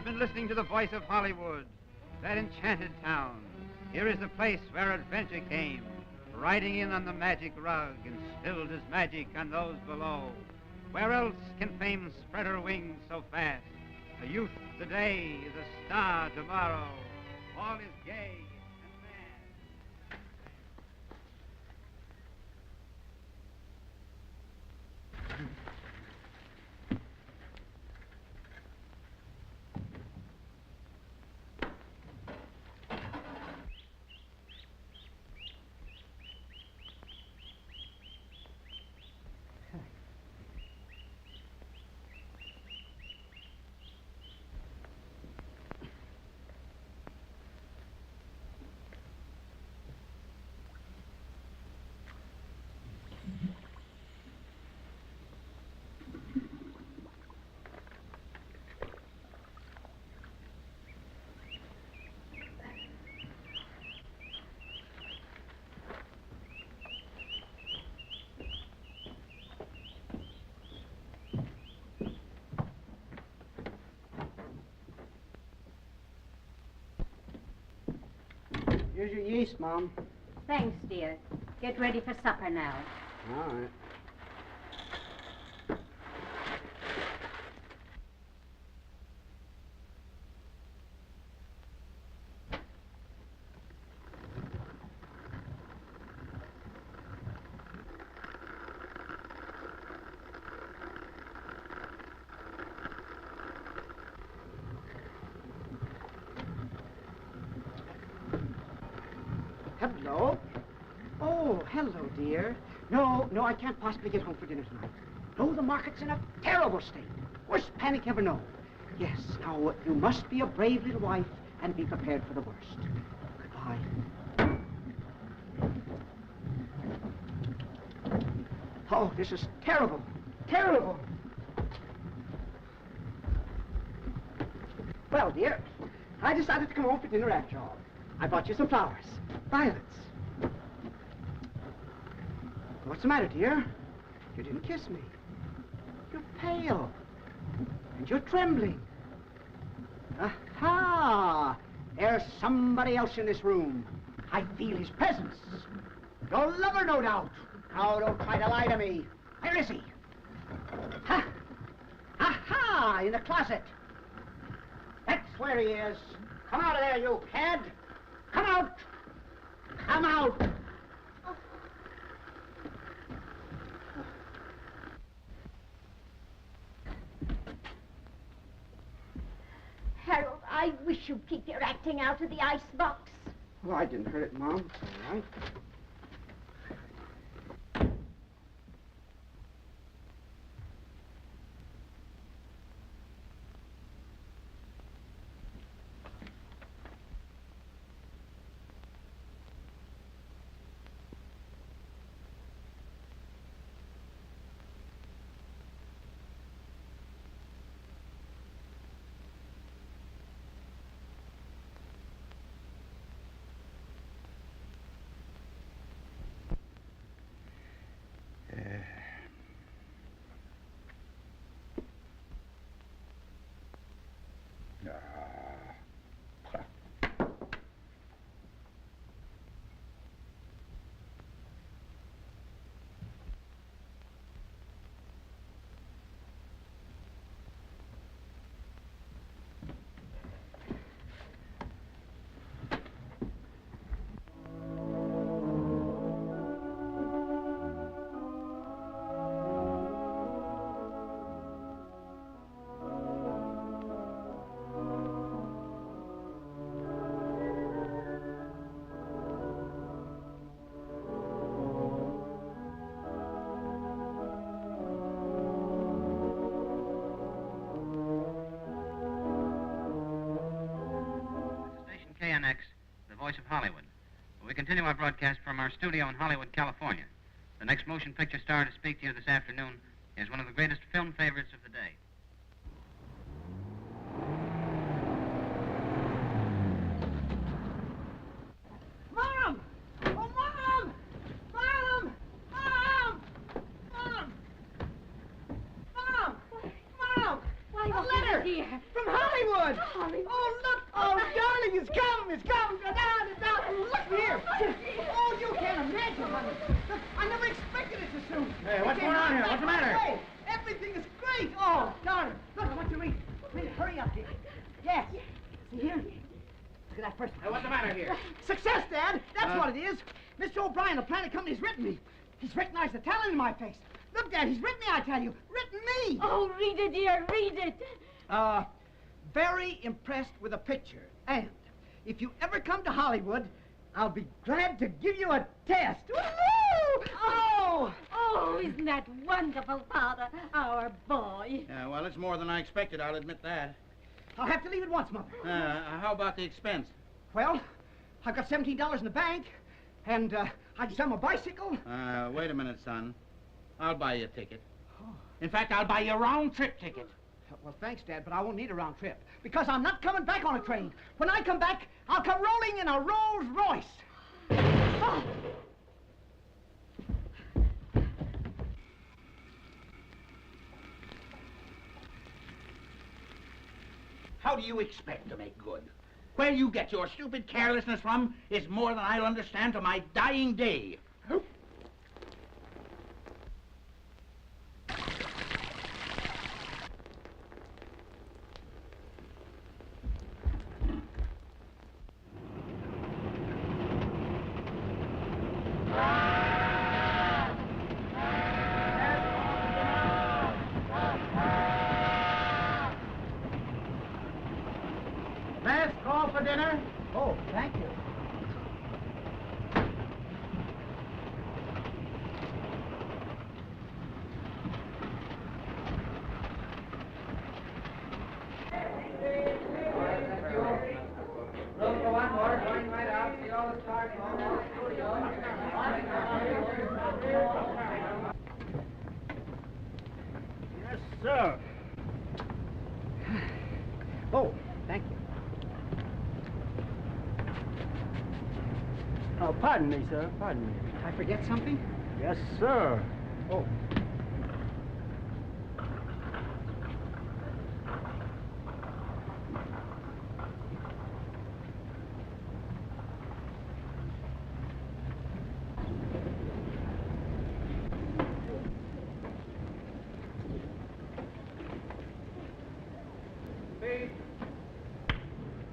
been listening to the voice of Hollywood, that enchanted town. Here is the place where adventure came, riding in on the magic rug and spilled his magic on those below. Where else can fame spread her wings so fast? A youth today is a star tomorrow. All is gay and mad. Here's your yeast, Mom. Thanks, dear. Get ready for supper now. All right. Hello? Oh, hello, dear. No, I can't possibly get home for dinner tonight. No, the market's in a terrible state. Worst panic ever known. Yes, now, you must be a brave little wife and be prepared for the worst. Goodbye. Oh, this is terrible. Terrible. Well, dear, I decided to come home for dinner after all. I brought you some flowers. Violets. What's the matter, dear? You didn't kiss me. You're pale. And you're trembling. Aha! There's somebody else in this room. I feel his presence. Your lover, no doubt. Now, don't try to lie to me. Where is he? Ha! Aha! In the closet. That's where he is. Come out of there, you cad. Come out! Come out! Harold, I wish you'd keep your acting out of the icebox. Oh, I didn't hurt it, Mom. It's all right. KNX, the voice of Hollywood. We continue our broadcast from our studio in Hollywood, California. The next motion picture star to speak to you this afternoon is one of the greatest film favorites of the day. Mom! Oh, Mom! Mom! Mom! Mom! Mom! Mom! Why, Clive, A letter! dear. From Hollywood! Hollywood. Oh, look! Oh, darling, it's come! It's come! Go down, it's down! Look here! Oh, you can't imagine, honey. Look, I never expected it so soon. Hey, what's going on here? What's the matter? Hey, everything is great! Oh, darling. Look, I want you to read. Read, hurry up here. Yes. See here? Look at that first one. Hey, what's the matter here? Success, Dad! That's what it is. Mr. O'Brien, the Planet Company's written me. He's recognized the talent in my face. Look, Dad, he's written me, I tell you. Written me! Oh, read it, dear, read it. Very impressed with the picture. And if you ever come to Hollywood, I'll be glad to give you a test. Woo-hoo! Oh! Oh, isn't that wonderful, Father? Our boy. Yeah, well, it's more than I expected, I'll admit that. I'll have to leave at once, Mother. How about the expense? Well, I've got $17 in the bank, and I can sell my bicycle. Wait a minute, son. I'll buy you a ticket. In fact, I'll buy you a round-trip ticket. Well, thanks, Dad, but I won't need a round trip, because I'm not coming back on a train. When I come back, I'll come rolling in a Rolls Royce. Oh. How do you expect to make good? Where you get your stupid carelessness from is more than I'll understand to my dying day. Last call for dinner? Oh, thank you. Yes, sir. Oh, thank you. Oh, pardon me, sir. Pardon me. I forget something? Yes, sir. Oh.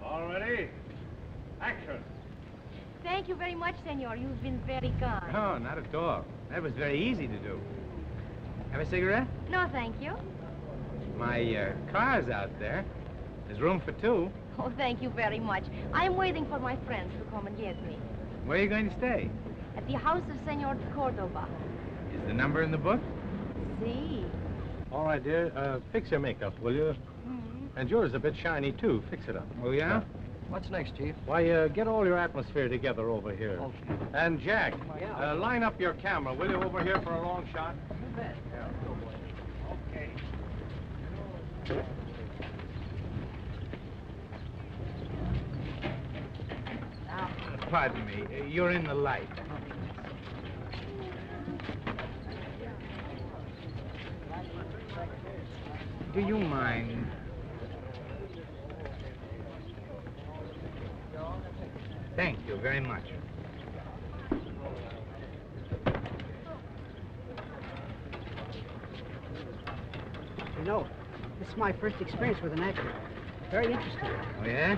All ready? Action. Thank you very much, senor. You've been very kind. Oh, not at all. That was very easy to do. Have a cigarette? No, thank you. My car's out there. There's room for two. Oh, thank you very much. I'm waiting for my friends to come and get me. Where are you going to stay? At the house of Senor Cordoba. Is the number in the book? See. All right, dear. Fix your makeup, will you? And yours a bit shiny, too. Fix it up. Oh, yeah? What's next, Chief? Why, get all your atmosphere together over here. Okay. And, Jack, line up your camera, will you, over here for a long shot? Okay. Pardon me. You're in the light. Do you mind? Thank you very much. You know, this is my first experience with an actor. Very interesting. Oh, yeah?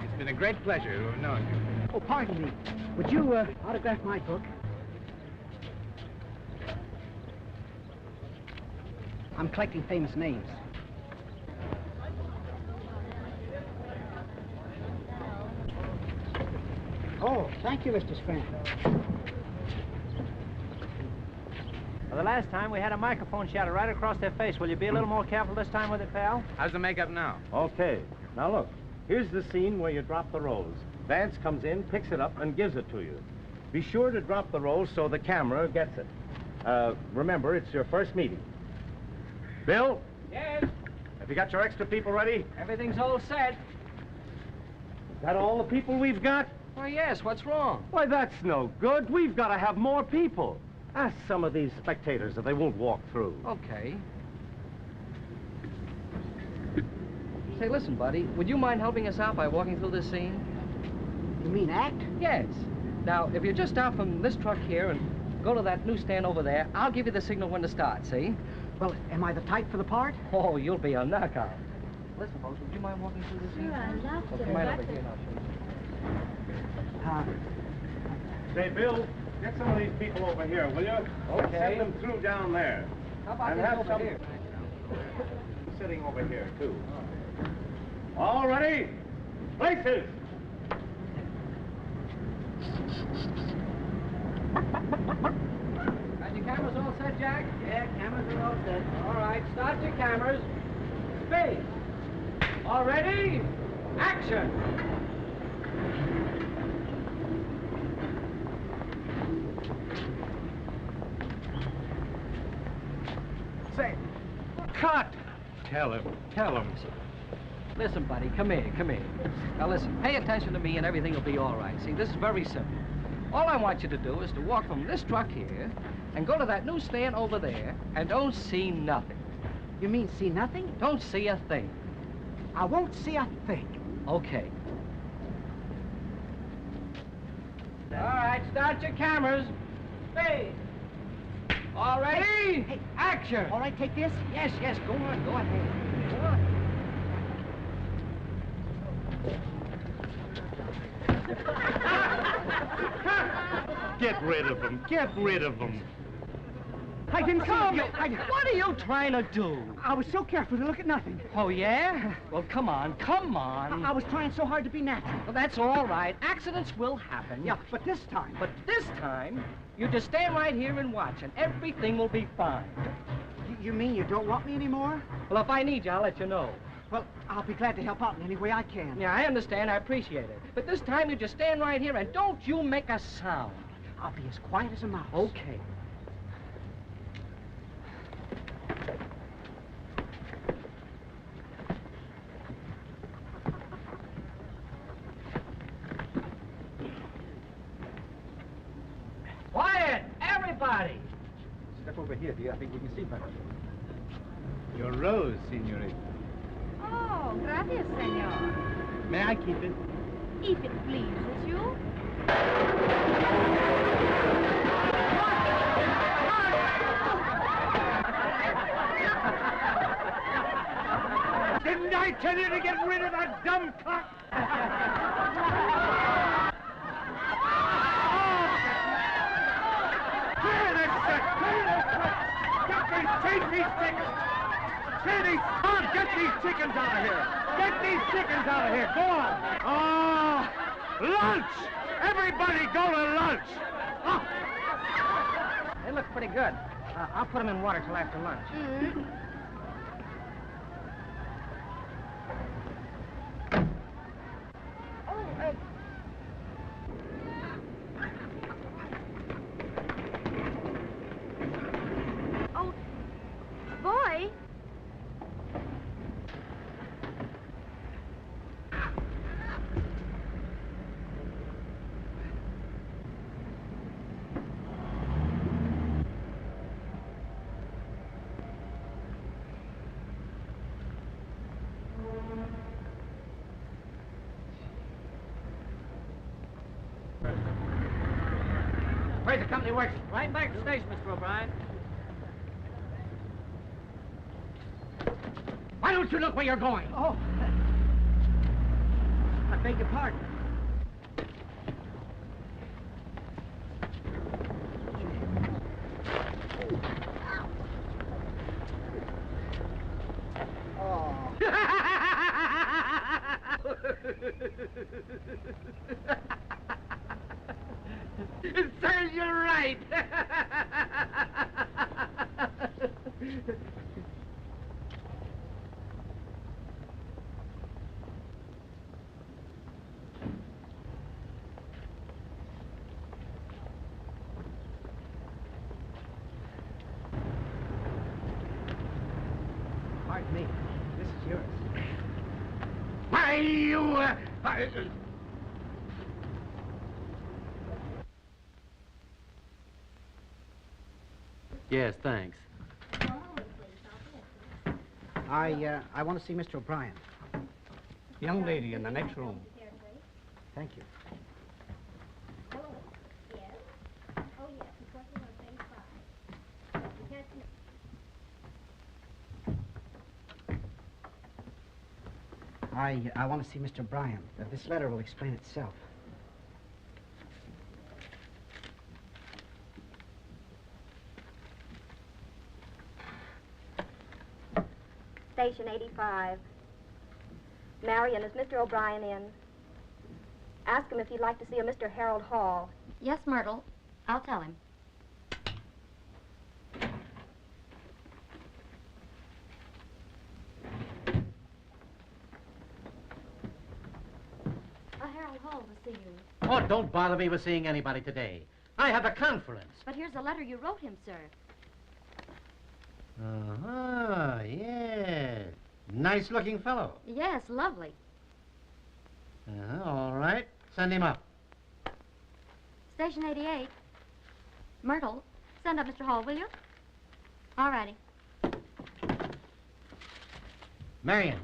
It's been a great pleasure to have known you. Oh, pardon me. Would you autograph my book? I'm collecting famous names. Oh, thank you, Mr. Scranton. Well, the last time we had a microphone shot right across their face. Will you be a little more careful this time with it, pal? How's the makeup now? Okay. Now, look. Here's the scene where you drop the rose. Vance comes in, picks it up, and gives it to you. Be sure to drop the rose so the camera gets it. Remember, it's your first meeting. Bill? Yes. Have you got your extra people ready? Everything's all set. Is that all the people we've got? Well, yes. What's wrong? Why, that's no good. We've got to have more people. Ask some of these spectators if they won't walk through. Okay. Say, listen, buddy, would you mind helping us out by walking through this scene? You mean act? Yes. Now, if you just start from this truck here and go to that newsstand over there, I'll give you the signal when to start, see? Well, am I the type for the part? Oh, you'll be a knockout. Listen, folks, would you mind walking through this scene? Sure, I'd love Well, to. come right over here and I'll show you. Say, Bill, get some of these people over here, will you? Okay. Send them through down there. How about And this have over some here? sitting over here, too. All ready? Places! Got your cameras all set, Jack? Yeah, cameras are all set. All right, start your cameras. Space. All ready? Action! Say, cut! Tell him. Listen, buddy, come here. Now listen, pay attention to me and everything will be all right. See, this is very simple. All I want you to do is to walk from this truck here and go to that newsstand over there and don't see nothing. You mean see nothing? Don't see a thing. I won't see a thing. Okay. All right, start your cameras. Space. All ready? Hey. Action. All right, take this. Yes, go on, go ahead. Go on. Get rid of them. I didn't see you. What are you trying to do? I was so careful to look at nothing. Oh, yeah? Well, come on. I was trying so hard to be natural. Well, that's all right. Accidents will happen. Yeah, but this time. But this time, you just stand right here and watch, and everything will be fine. You mean you don't want me anymore? Well, if I need you, I'll let you know. Well, I'll be glad to help out in any way I can. Yeah, I understand. I appreciate it. But this time, you just stand right here, and don't you make a sound. I'll be as quiet as a mouse. Okay. Quiet! Everybody! Step over here, dear. I think we can see better. Your rose, senorita. Oh, gracias, senor. May I keep it? If it pleases you. Didn't I tell you to get rid of that dumb cock? Clear this set! Take these chickens! Get these chickens out of here! Get these chickens out of here! Go on! Oh, lunch! Everybody go to lunch! Oh. They look pretty good. I'll put them in water till after lunch. Oh, boy. Where's the company works? Right back to the station, Mr. O'Brien. Why don't you look where you're going? Oh. I beg your pardon. Oh. It serves you right. Pardon me. This is yours. Why, you... Yes, thanks. I want to see Mr. O'Brien. Young lady in the next room. Thank you. I want to see Mr. Bryan. This letter will explain itself. Station 85. Marion, is Mr. O'Brien in? Ask him if he'd like to see a Mr. Harold Hall. Yes, Myrtle. I'll tell him. Harold Hall to see you. Oh, don't bother me with seeing anybody today. I have a conference. But here's a letter you wrote him, sir. Uh-huh, yes. Nice-looking fellow. Yes, lovely. All right. Send him up. Station 88. Myrtle, send up Mr. Hall, will you? All righty. Marion,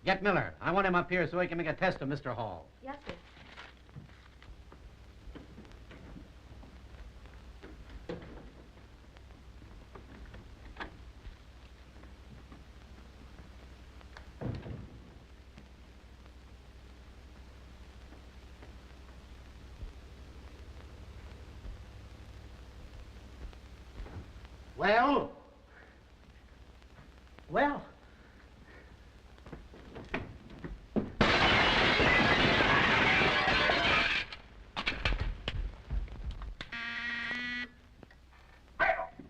get Miller. I want him up here so he can make a test of Mr. Hall. Yes, sir. Well? Well?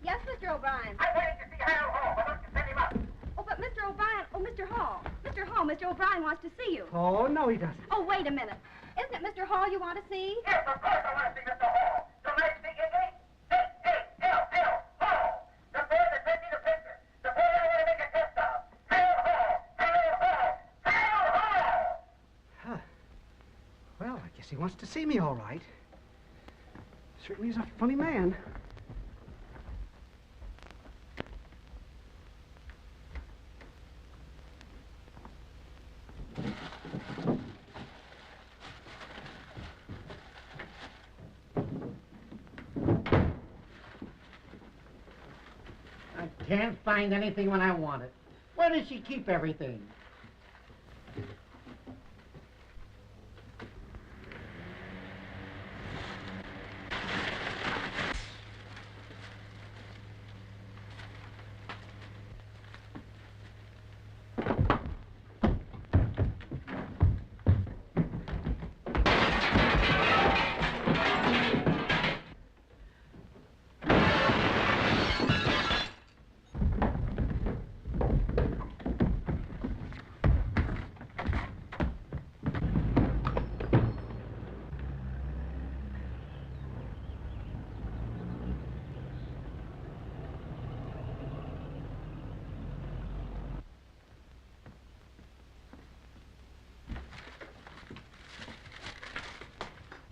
Yes, Mr. O'Brien. I'm waiting to see Harold Hall. I want to send him up. Oh, but Mr. O'Brien... Oh, Mr. Hall. Mr. Hall, Mr. O'Brien wants to see you. Oh, no, he doesn't. Oh, wait a minute. Isn't it Mr. Hall you want to see? Yes, of course I want to see Mr. Hall. The nice big English? H-A-L-L, Hall. The boy that sent me the picture. The boy I want to make a test of. Harold Hall. Harold Hall. Harold Hall. Huh. Well, I guess he wants to see me all right. Certainly is a funny man. I can't find anything when I want it. Where does she keep everything?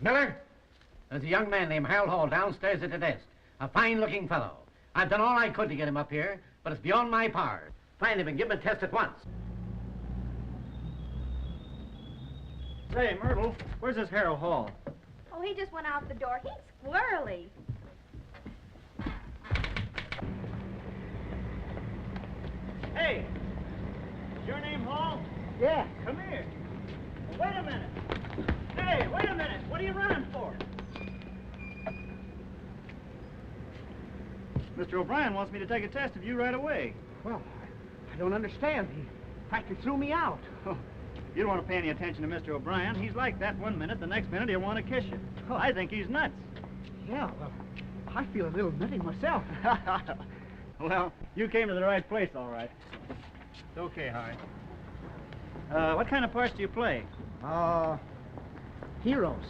Miller, there's a young man named Harold Hall downstairs at the desk. A fine-looking fellow. I've done all I could to get him up here, but it's beyond my powers. Find him and give him a test at once. Say, Myrtle, where's this Harold Hall? Oh, he just went out the door. He's squirrely. Hey, is your name Hall? Yeah. Come here. Wait a minute. Hey, wait a minute. What are you running for? Mr. O'Brien wants me to take a test of you right away. Well, I don't understand. He practically threw me out. Oh, you don't want to pay any attention to Mr. O'Brien. He's like that one minute, the next minute he'll want to kiss you. Oh. I think he's nuts. Yeah, well, I feel a little nutty myself. Well, you came to the right place, all right. It's okay, Harry. What kind of parts do you play? Heroes.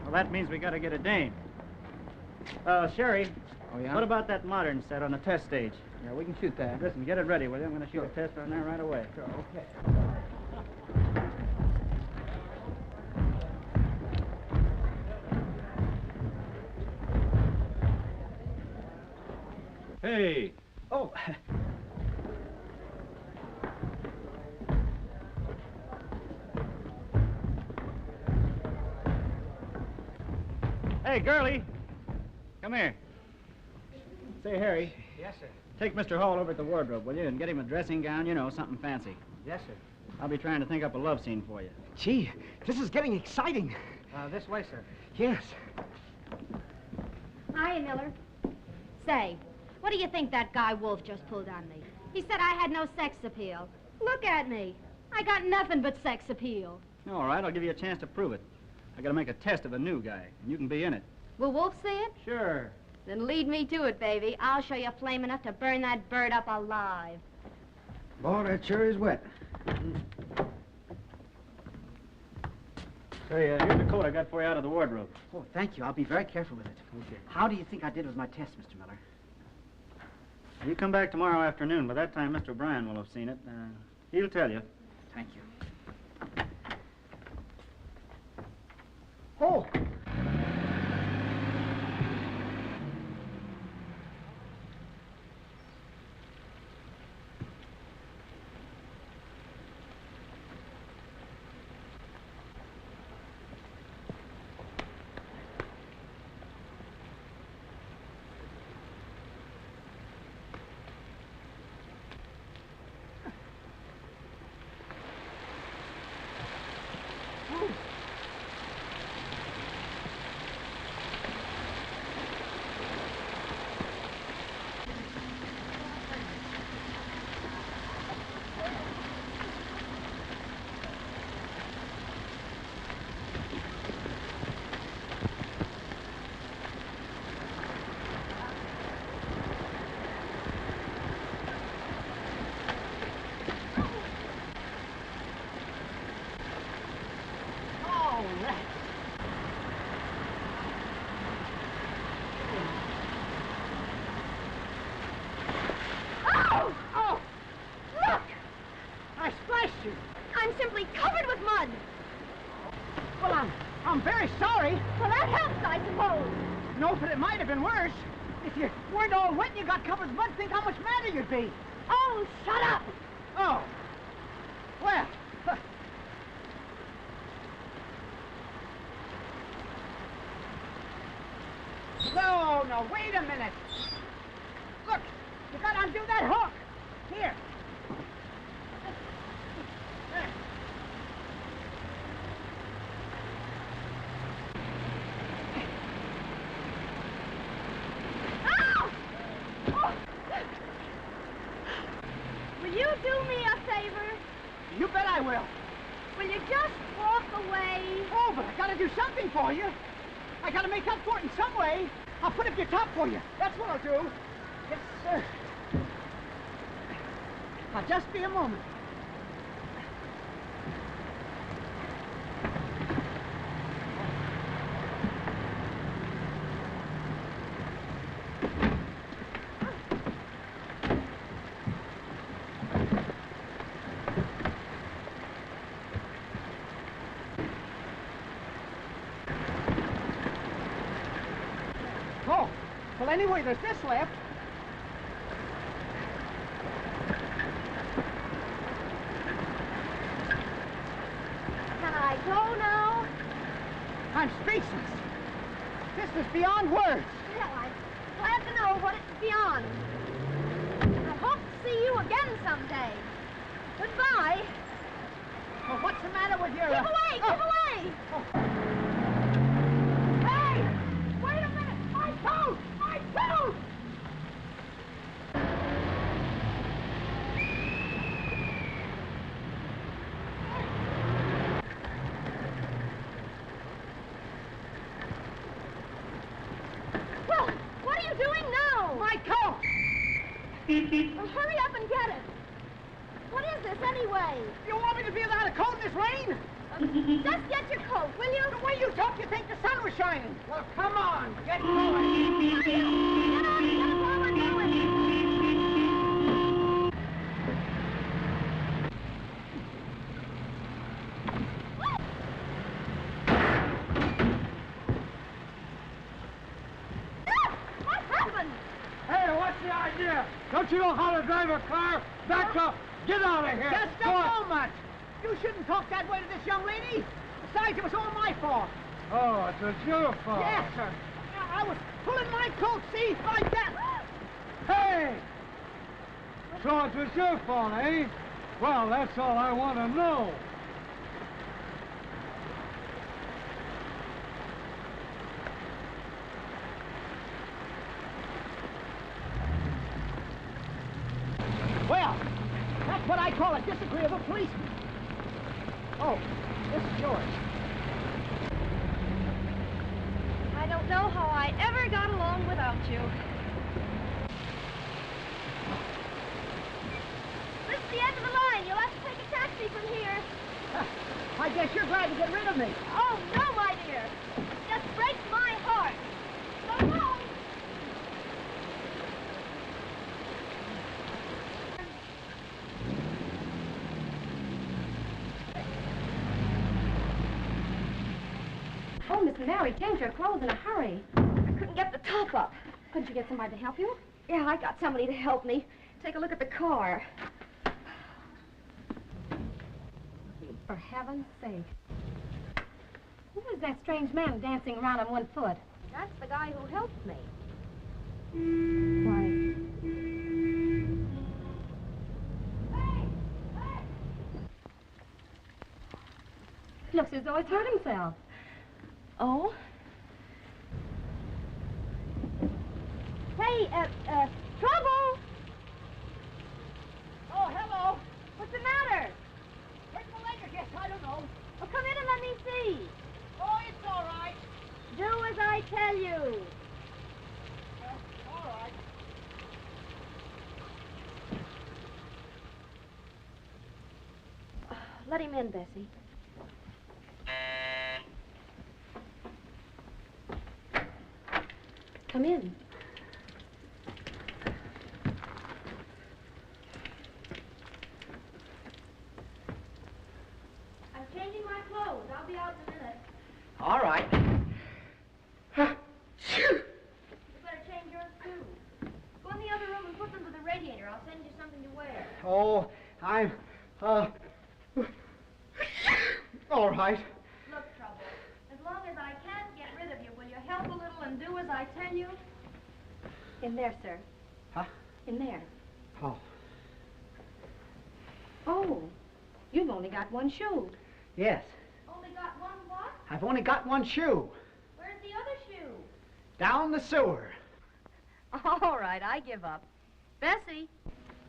Well, that means we got to get a dame. Sherry. Oh, yeah? What about that modern set on the test stage? Yeah, we can shoot that. Listen, get it ready, will you? I'm going to shoot a test on there right away. Sure, okay. Hey. Oh. Hey, girlie. Come here. Say, Harry. Yes, sir. Take Mr. Hall over at the wardrobe, will you, and get him a dressing gown, you know, something fancy. Yes, sir. I'll be trying to think up a love scene for you. Gee, this is getting exciting. This way, sir. Yes. Hiya, Miller. Say, what do you think that guy Wolf just pulled on me? He said I had no sex appeal. Look at me. I got nothing but sex appeal. All right, I'll give you a chance to prove it. I gotta make a test of a new guy, and you can be in it. Will Wolf see it? Sure. Then lead me to it, baby. I'll show you flame enough to burn that bird up alive. Boy, that sure is wet. Say, here's the coat I got for you out of the wardrobe. Oh, thank you. I'll be very careful with it. Okay. How do you think I did with my test, Mr. Miller? You come back tomorrow afternoon. By that time, Mr. O'Brien will have seen it. He'll tell you. Thank you. Oh! I'm simply covered with mud. Well, I'm very sorry. Well, that helps, I suppose. No, but it might have been worse. If you weren't all wet and you got covered with mud, think how much madder you'd be. Oh, shut up. Oh. Well. No, no, wait a minute. Look, you gotta undo that hook. Here. There. Ow! Oh. Will you do me a favor? You bet I will. Will you just walk away? Oh, but I gotta do something for you. I gotta make up for it in some way. I'll put up your top for you. That's what I'll do. Yes, sir. Now, just be a moment. Oh, well, anyway, there's this left. Can I go now? I'm speechless. This is beyond words. Well, I'm glad to know what it's beyond. I hope to see you again someday. Goodbye. Well, what's the matter with your... Keep away! Keep away! Hey! Wait a minute! My coat! My coat! Well, what are you doing now? My coat! Well, hurry up and get it. What is this, anyway? You want me to be without a coat in this rain? Just get your coat, will you? The way you talk, you think the sun was shining. Well, come on. Get going. Get on, get forward, going. What happened? Hey, what's the idea? Don't you know how to drive a car? Back up! Get out of here! Just a moment! You shouldn't talk that way to this young lady. Besides, it was all my fault. Oh, it was your fault. Yes, sir. I was pulling my coat, see, like that. Hey! So it was your fault, eh? Well, that's all I want to know. Well, that's what I call a disagreeable policeman. Oh, this is yours. I don't know how I ever got along without you. This is the end of the line. You'll have to take a taxi from here. I guess you're glad to get rid of me. Oh, no, my dear. It just breaks my heart. So long. Oh, Miss Mary, change your clothes in a hurry. I couldn't get the top up. Couldn't you get somebody to help you? Yeah, I got somebody to help me. Take a look at the car. For heaven's sake. Who is that strange man dancing around on one foot? That's the guy who helped me. Why? Looks as though he's hurt himself. Oh? Hey, trouble! Oh, hello. What's the matter? Hurt my leg, I guess. I don't know. Well, come in and let me see. Oh, it's all right. Do as I tell you. All right. Let him in, Bessie. Come in. I'm changing my clothes. I'll be out in a minute. All right. You better change yours, too. Go in the other room and put them to the radiator. I'll send you something to wear. Oh, I'm, all right. Look, Trouble, as long as I can't get rid of you, will you help a little and do as I tell you? In there, sir. Huh? In there. Oh. Oh, you've only got one shoe. Yes. Only got one what? I've only got one shoe. Where's the other shoe? Down the sewer. All right, I give up. Bessie.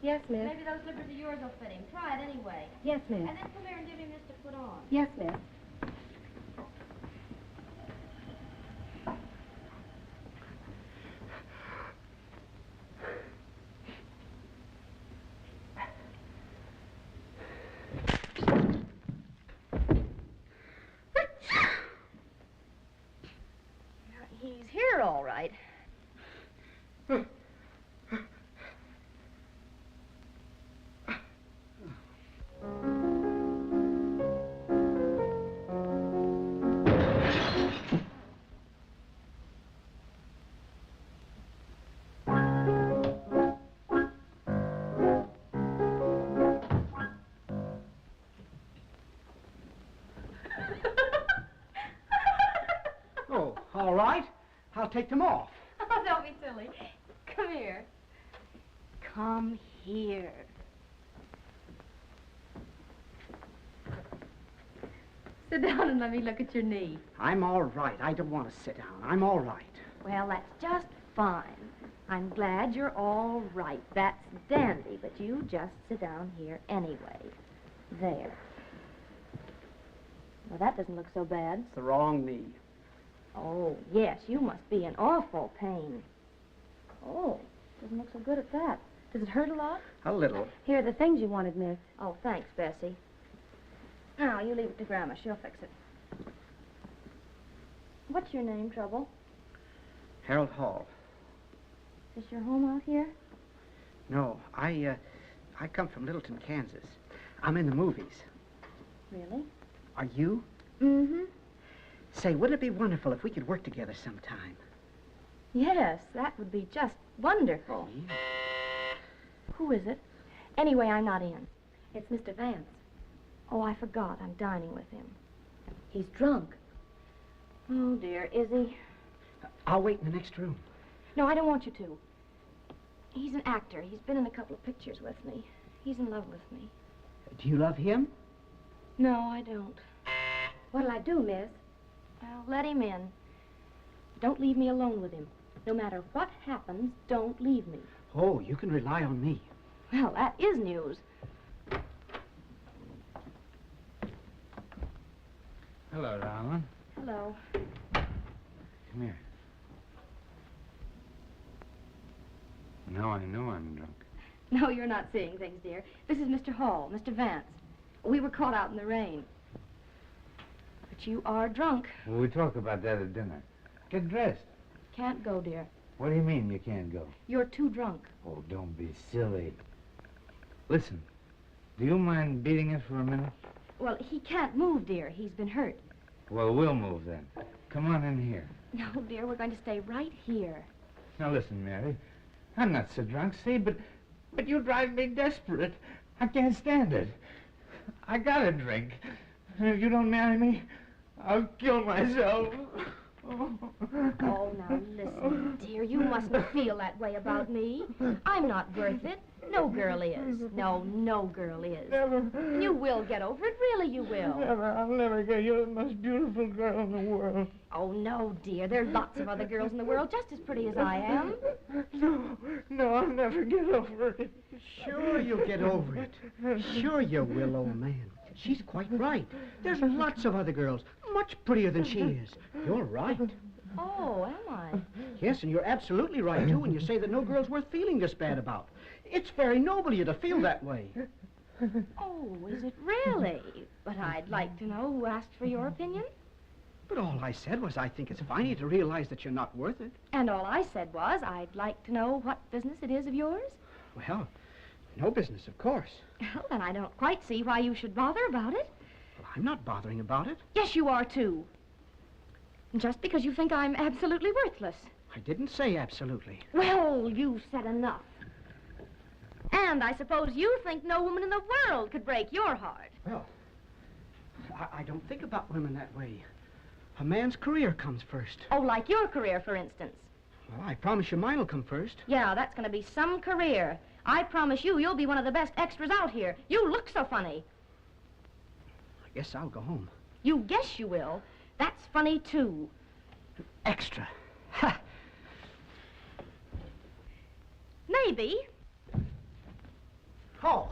Yes, miss. Maybe those slippers of yours will fit him. Try it anyway. Yes, miss. And then come here and give him this to put on. Yes, miss. He's here, all right. Oh, all right. I'll take them off. Oh, don't be silly. Come here. Come here. Sit down and let me look at your knee. I'm all right. I don't want to sit down. I'm all right. Well, that's just fine. I'm glad you're all right. That's dandy, but you just sit down here anyway. There. Well, that doesn't look so bad. It's the wrong knee. Oh, yes, you must be in awful pain. Oh, doesn't look so good at that. Does it hurt a lot? A little. Here are the things you wanted, miss. Oh, thanks, Bessie. Now, you leave it to Grandma. She'll fix it. What's your name, Trouble? Harold Hall. Is this your home out here? No, I come from Littleton, Kansas. I'm in the movies. Really? Are you? Mm-hmm. Say, wouldn't it be wonderful if we could work together sometime? Yes, that would be just wonderful. Who is it? Anyway, I'm not in. It's Mr. Vance. Oh, I forgot. I'm dining with him. He's drunk. Oh, dear. Is he? I'll wait in the next room. No, I don't want you to. He's an actor. He's been in a couple of pictures with me. He's in love with me. Do you love him? No, I don't. What'll I do, miss? Well, let him in. Don't leave me alone with him. No matter what happens, don't leave me. Oh, you can rely on me. Well, that is news. Hello, darling. Hello. Come here. Now I know I'm drunk. No, you're not seeing things, dear. This is Mr. Hall, Mr. Vance. We were caught out in the rain. But you are drunk. Well, we talk about that at dinner. Get dressed. Can't go, dear. What do you mean you can't go? You're too drunk. Oh, don't be silly. Listen, do you mind beating it for a minute? Well, he can't move, dear. He's been hurt. Well, we'll move then. Come on in here. No, dear, we're going to stay right here. Now listen, Mary. I'm not so drunk, see, but you drive me desperate. I can't stand it. I gotta drink. And if you don't marry me, I'll kill myself. Oh, now listen, dear. You mustn't feel that way about me. I'm not worth it. No girl is. No, no girl is. Never. You will get over it. Really, you will. Never. I'll never get. You're the most beautiful girl in the world. Oh, no, dear. There are lots of other girls in the world just as pretty as I am. No, I'll never get over it. Sure you'll get over it. Sure you will, old man. She's quite right. There's lots of other girls, much prettier than she is. You're right. Oh, am I? Yes, and you're absolutely right, too, when you say that no girl's worth feeling this bad about. It's very noble of you to feel that way. Oh, is it really? But I'd like to know who asked for your opinion. But all I said was I think it's funny to realize that you're not worth it. And all I said was I'd like to know what business it is of yours. Well, no business, of course. Well, then I don't quite see why you should bother about it. Well, I'm not bothering about it. Yes, you are, too. Just because you think I'm absolutely worthless. I didn't say absolutely. Well, you said enough. And I suppose you think no woman in the world could break your heart. Well, I don't think about women that way. A man's career comes first. Oh, like your career, for instance. Well, I promise you mine will come first. Yeah, that's going to be some career. I promise you'll be one of the best extras out here. You look so funny. I guess I'll go home. You guess you will. That's funny, too. Extra. Ha! Maybe. Oh,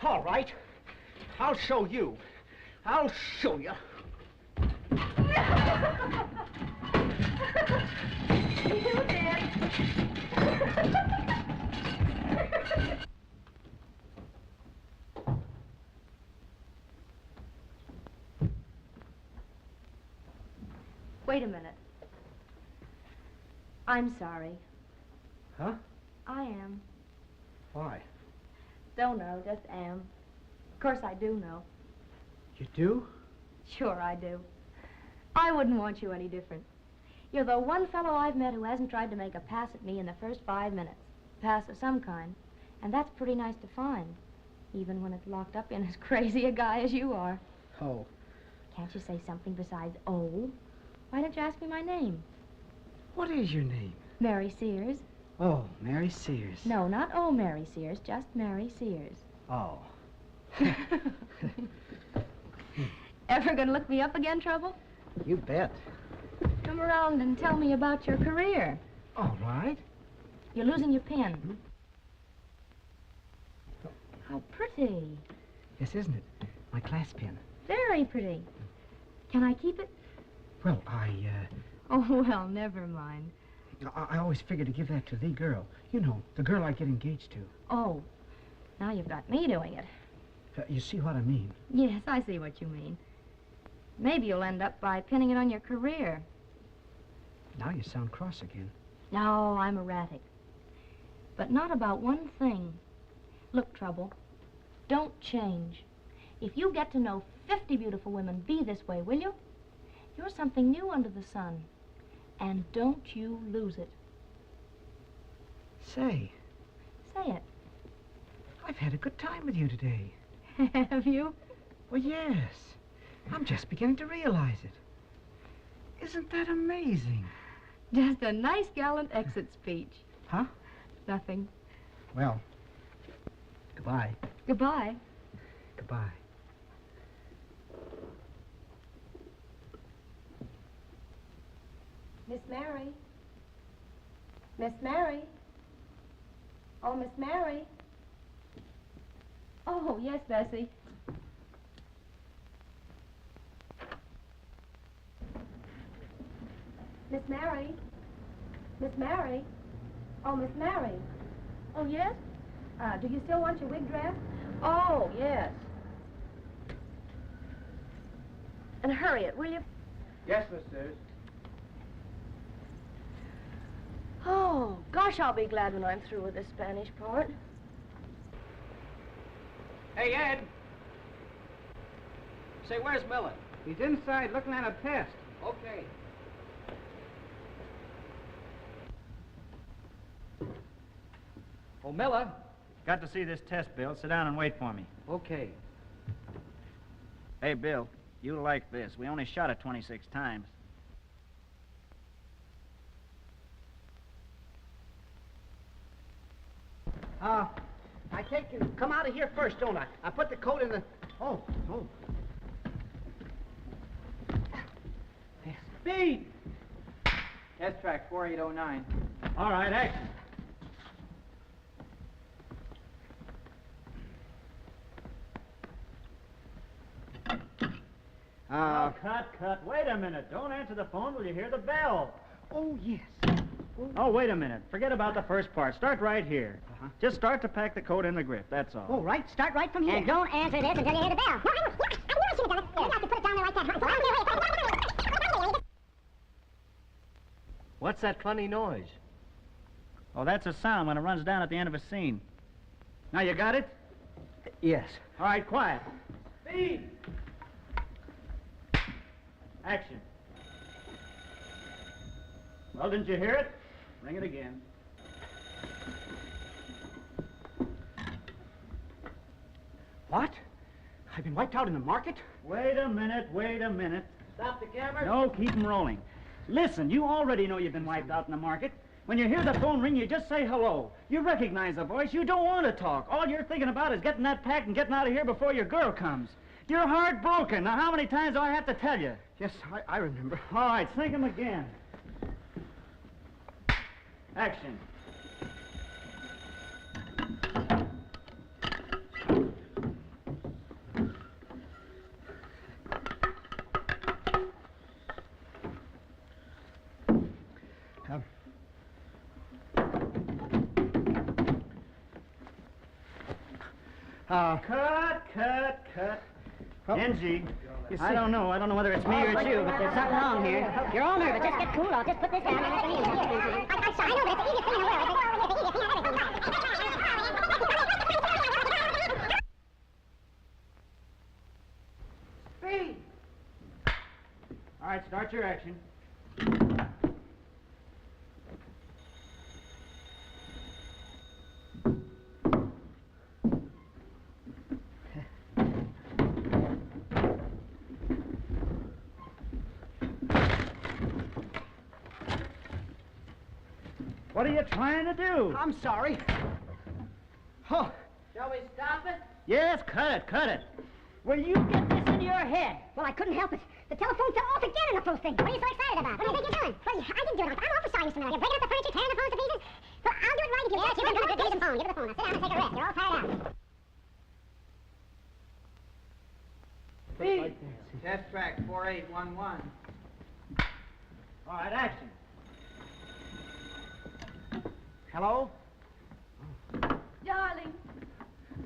all right. I'll show you. I'll show you. You did. Wait a minute. I'm sorry. Huh? I am. Why? Don't know, just am. Of course I do know. You do? Sure I do. I wouldn't want you any different. You're the one fellow I've met who hasn't tried to make a pass at me in the first 5 minutes. Pass of some kind. And that's pretty nice to find, even when it's locked up in as crazy a guy as you are. Oh. Can't you say something besides oh? Why don't you ask me my name? What is your name? Mary Sears. Oh, Mary Sears. No, not oh Mary Sears, just Mary Sears. Oh. Ever gonna look me up again, Trouble? You bet. Come around and tell me about your career. All right. You're losing your pen. How pretty. Yes, isn't it? My class pin. Very pretty. Can I keep it? Well, Oh, well, never mind. I always figured to give that to the girl. You know, the girl I get engaged to. Oh, now you've got me doing it. You see what I mean? Yes, I see what you mean. Maybe you'll end up by pinning it on your career. Now you sound cross again. No, I'm erratic. But not about one thing. Look, Trouble, don't change. If you get to know 50 beautiful women, be this way, will you? You're something new under the sun. And don't you lose it. Say, Say it. I've had a good time with you today. Have you? Well, yes. I'm just beginning to realize it. Isn't that amazing? Just a nice gallant exit speech. Huh? Nothing. Well, goodbye. Goodbye. Goodbye. Miss Mary. Miss Mary. Oh, Miss Mary. Oh, yes, Bessie. Miss Mary. Miss Mary. Oh, Miss Mary. Oh, yes? Do you still want your wig dressed? Oh, yes. And hurry it, will you? Yes, Miss Suze. Oh, gosh, I'll be glad when I'm through with this Spanish part. Hey, Ed. Say, where's Miller? He's inside looking at a test. Okay. Oh, Miller. Got to see this test, Bill. Sit down and wait for me. Okay. Hey, Bill, you like this. We only shot it 26 times. I take you, come out of here first, don't I? I put the coat in the... Oh. Speed! Test track 4809. All right, action. Cut. Wait a minute. Don't answer the phone till you hear the bell. Oh, yes. Oh, wait a minute. Forget about the first part. Start right here. Just start to pack the coat in the grip, that's all. Oh, right. Start right from here. And don't answer this until you hear the bell. No, I know I should have done it. You have to put it down there like that. What's that funny noise? Oh, that's a sound when it runs down at the end of a scene. Now, you got it? Yes. All right, quiet. Speed! Action. Well, didn't you hear it? Ring it again. What? I've been wiped out in the market? Wait a minute. Stop the camera. No, keep 'em rolling. Listen, you already know you've been wiped out in the market. When you hear the phone ring, you just say hello. You recognize the voice. You don't want to talk. All you're thinking about is getting that packed and getting out of here before your girl comes. You're heartbroken. Now, how many times do I have to tell you? Yes, I remember. All right, think 'em again. Action. Cut. NG. I don't know whether it's me or it's you, but there's something wrong here. You're all nervous. Just get cool. I'll just put this down and let the music. I know, but it's the easiest thing in the world. It's the easiest thing Speed! All right, start your action. What are you trying to do? I'm sorry. Oh. Shall we stop it? Yes, cut it. Will you get this in your head? Well, I couldn't help it. The telephone fell off again in the first thing. What are you so excited about? What do you think you're doing? Well, I didn't do it. I'm awful sorry, Mr. Miller. You're breaking up the furniture, tearing the phones to pieces. Well, I'll do it right if you want. Give me the phone. Give me the phone. Now, sit down and take a rest. You're all tired out. Speed! Test track 4811. All right, action. Hello? Darling,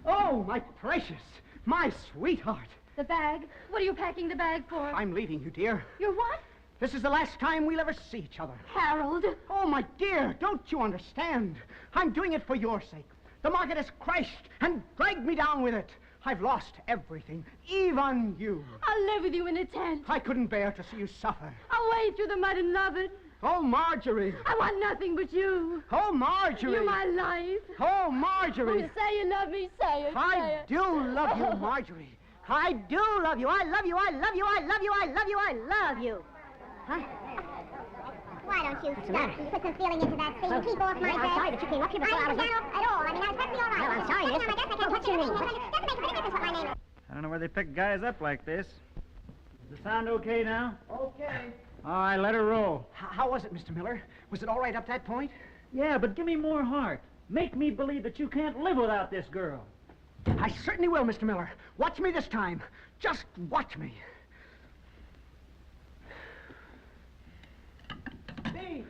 Oh, my precious. My sweetheart. the bag. What are you packing the bag for? I'm leaving you, dear. You're what? This is the last time we'll ever see each other. Harold. Oh, my dear, don't you understand? I'm doing it for your sake. The market has crashed and dragged me down with it. I've lost everything, even you. I'll live with you in a tent. I couldn't bear to see you suffer. I'll wade through the mud and love it. Oh, Marjorie. I want nothing but you. Oh, Marjorie. You're my life. Oh, Marjorie. Oh, say you love me. Say it. say I it. do love you, Marjorie. I do love you. I love you. I love you. I love you. I love you. I love you. Huh? Why don't you stop? Put some feeling into that scene. Keep off my I'm desk. sorry that you came up here before I was... at all. I mean, I was perfectly all right. Well, I'm sorry, miss. On my desk, I can't What's your name? Doesn't make a bit of difference what my name is. I don't know where they pick guys up like this. Does the sound okay now? Okay. All right, let her roll. How was it, Mr. Miller? Was it all right up that point? Yeah, but give me more heart. Make me believe that you can't live without this girl. I certainly will, Mr. Miller. Watch me this time. Just watch me. Steve!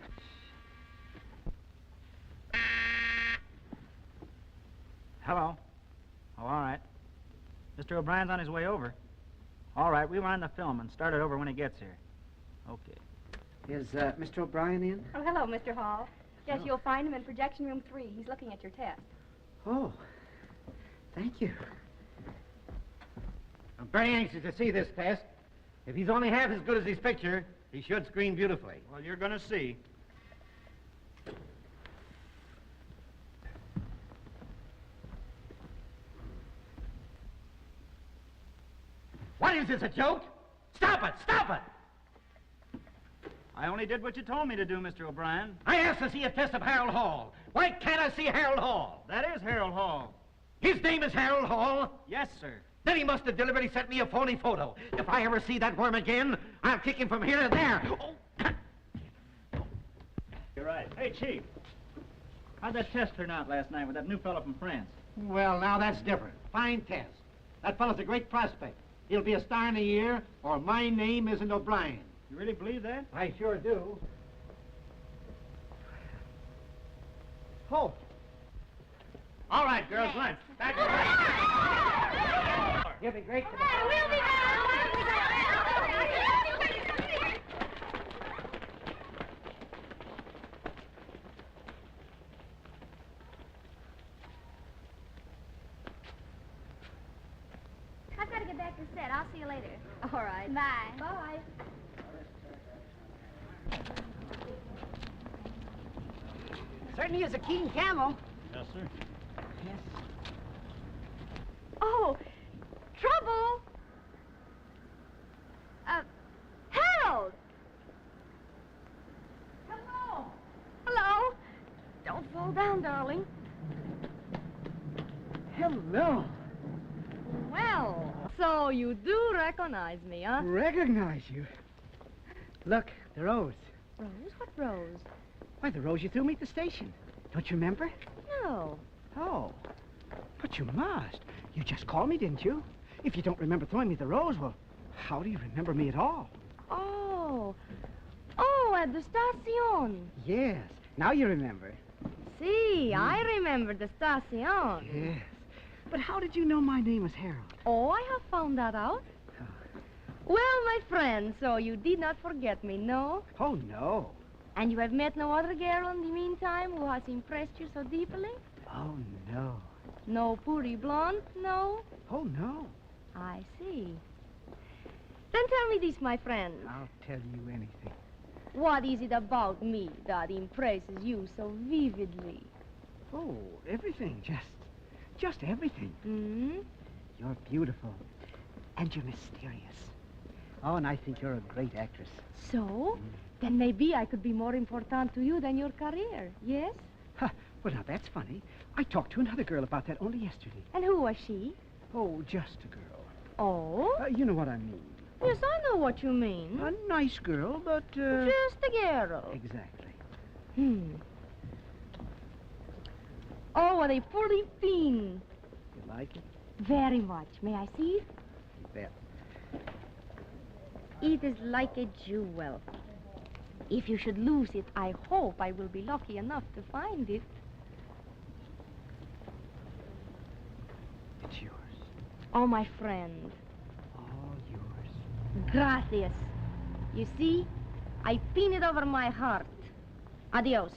Hello. Oh, all right. Mr. O'Brien's on his way over. All right, we wind the film and start it over when he gets here. Okay. Is Mr. O'Brien in? Oh, hello, Mr. Hall. Yes, you'll find him in projection room 3. He's looking at your test. Oh, thank you. I'm very anxious to see this test. If he's only half as good as his picture, he should screen beautifully. Well, you're going to see. What is this, a joke? Stop it! Stop it! I only did what you told me to do, Mr. O'Brien. I asked to see a test of Harold Hall. Why can't I see Harold Hall? That is Harold Hall. His name is Harold Hall? Yes, sir. Then he must have deliberately sent me a phony photo. If I ever see that worm again, I'll kick him from here to there. Oh. You're right. Hey, Chief. How'd that test turn out last night with that new fellow from France? Well, now that's different. Fine test. That fellow's a great prospect. He'll be a star in a year, or my name isn't O'Brien. You really believe that? I sure do. Oh. All right, girls, lunch. Back to You'll be great today. We'll be back. I've got to get back to the set. I'll see you later. All right. Bye. Bye. Certainly is a keen camel. Yes, sir. Yes. Oh, trouble. Harold. Hello. Hello. Don't fall down, darling. Hello. Well, so you do recognize me, huh? Recognize you. Look, the rose. Rose? What rose? Why, the rose you threw me at the station. Don't you remember? No. Oh. But you must. You just called me, didn't you? If you don't remember throwing me the rose, well, how do you remember me at all? Oh. Oh, at the station. Yes. Now you remember. See, I remember the station. Yes. But how did you know my name was Harold? Oh, I have found that out. Well, my friend, so you did not forget me, no? Oh, no. And you have met no other girl in the meantime who has impressed you so deeply? Oh, no. No puri blonde, no? Oh, no. I see. Then tell me this, my friend. I'll tell you anything. What is it about me that impresses you so vividly? Oh, everything. Just everything. Hmm? You're beautiful. And you're mysterious. Oh, and I think you're a great actress. So? Then maybe I could be more important to you than your career, yes? Ha! Well, now, that's funny. I talked to another girl about that only yesterday. And who was she? Oh, just a girl. Oh? You know what I mean. Yes, I know what you mean. A nice girl, but, Just a girl. Exactly. Hmm. Oh, what a pretty thing. You like it? Very much. May I see it? Bet. It is like a jewel. If you should lose it, I hope I will be lucky enough to find it. It's yours. Oh, my friend. All yours. Gracias. You see, I pin it over my heart. Adios.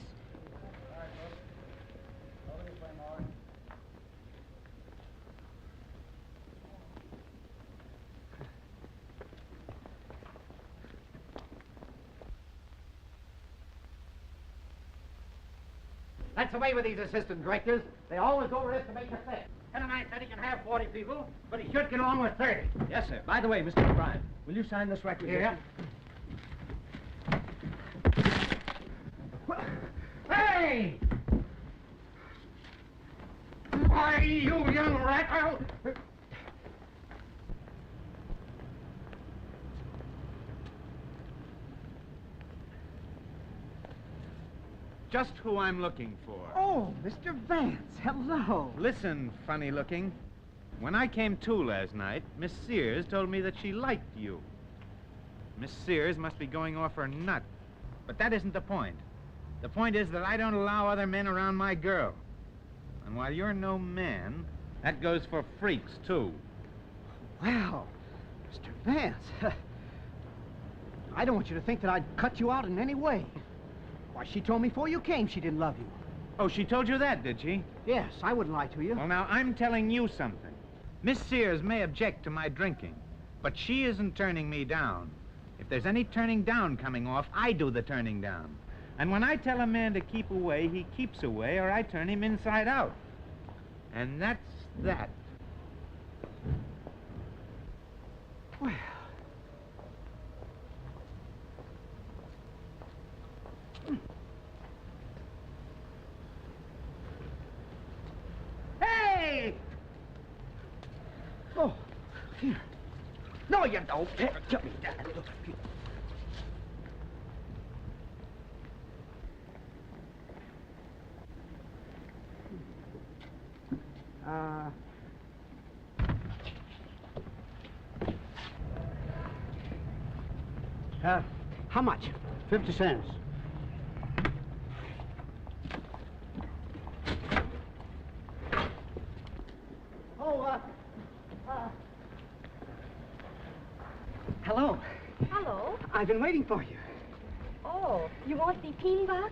That's the way with these assistant directors. They always overestimate the set. And I said he can have 40 people, but he should get along with 30. Yes, sir. By the way, Mr. O'Brien, will you sign this requisition? Yeah. Hey! Why, you young rat! Just who I'm looking for. Oh, Mr. Vance, hello. Listen, funny looking. When I came to last night, Miss Sears told me that she liked you. Miss Sears must be going off her nut. But that isn't the point. The point is that I don't allow other men around my girl. And while you're no man, that goes for freaks, too. Well, Mr. Vance, I don't want you to think that I'd cut you out in any way. Why, she told me before you came she didn't love you. Oh, she told you that, did she? Yes, I wouldn't lie to you. Well, now, I'm telling you something. Miss Sears may object to my drinking, but she isn't turning me down. If there's any turning down coming off, I do the turning down. And when I tell a man to keep away, he keeps away, or I turn him inside out. And that's that. Well... Hey! Oh, here. No, you don't. Give me that. How much? 50 cents. Hello. Hello. I've been waiting for you. Oh, you want the peenbach?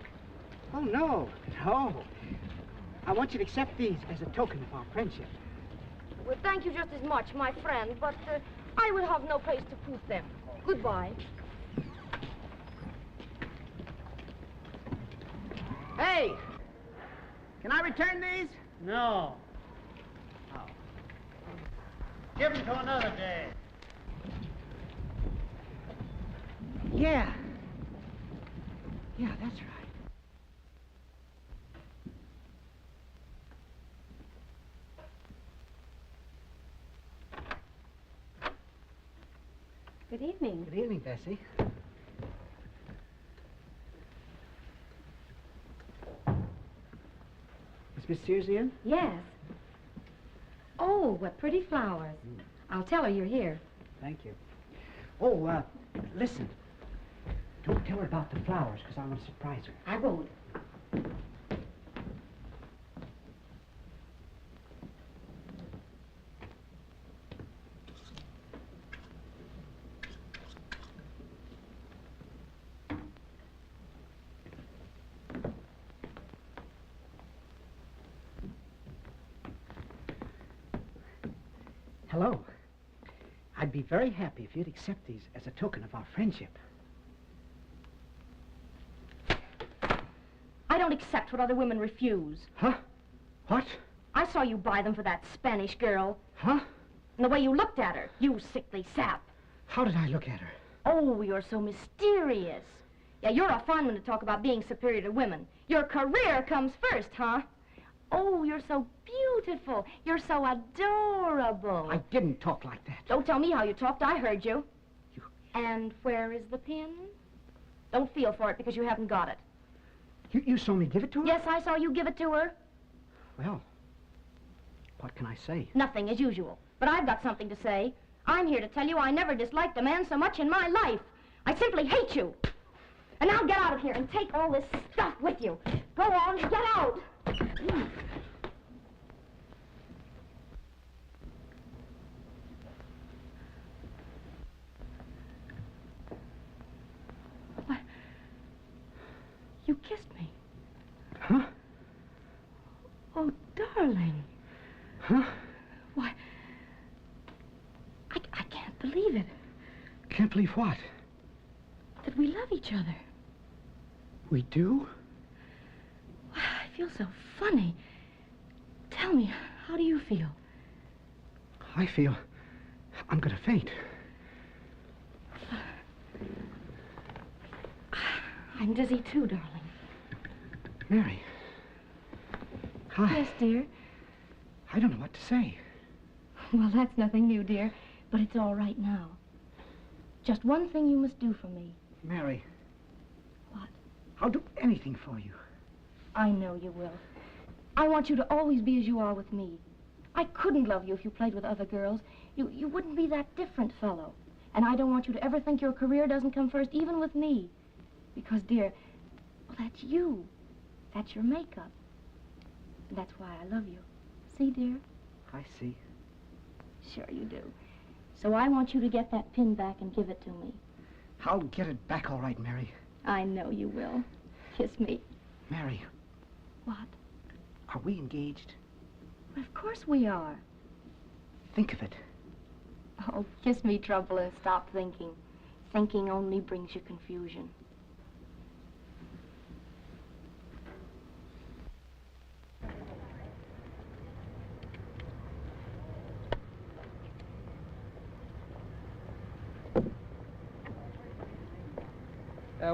Oh, no. No. I want you to accept these as a token of our friendship. Well, thank you just as much, my friend, but I will have no place to put them. Goodbye. Hey! Can I return these? No. Oh. Give them to another day. Yeah. Yeah, that's right. Good evening. Good evening, Bessie. Is Miss Sears in? Yes. Oh, what pretty flowers. I'll tell her you're here. Thank you. Oh, listen. Don't tell her about the flowers, because I want to surprise her. I won't. Hello. I'd be very happy if you'd accept these as a token of our friendship. I don't accept what other women refuse. Huh? What? I saw you buy them for that Spanish girl. Huh? And the way you looked at her, you sickly sap. How did I look at her? Oh, you're so mysterious. Yeah, you're a fine one to talk about being superior to women. Your career comes first, huh? Oh, you're so beautiful. You're so adorable. I didn't talk like that. Don't tell me how you talked. I heard you. And where is the pin? Don't feel for it because you haven't got it. You saw me give it to her? Yes, I saw you give it to her. Well, what can I say? Nothing, as usual. But I've got something to say. I'm here to tell you I never disliked a man so much in my life. I simply hate you. And now get out of here and take all this stuff with you. Go on, get out. What? You kissed me. Huh? Oh, darling. Huh? Why, I can't believe it. Can't believe what? That we love each other. We do? I feel so funny. Tell me, how do you feel? I feel I'm going to faint. I'm dizzy too, darling. Mary. Hi. Yes, dear. I don't know what to say. Well, that's nothing new, dear, but it's all right now. Just one thing you must do for me. Mary. What? I'll do anything for you. I know you will. I want you to always be as you are with me. I couldn't love you if you played with other girls. You wouldn't be that different fellow. And I don't want you to ever think your career doesn't come first, even with me. Because, dear, well, that's you. That's your makeup. And that's why I love you. See, dear? I see. Sure you do. So I want you to get that pin back and give it to me. I'll get it back all right, Mary. I know you will. Kiss me. Mary. What? Are we engaged? Well, of course we are. Think of it. Oh, kiss me, Trouble, and stop thinking. Thinking only brings you confusion.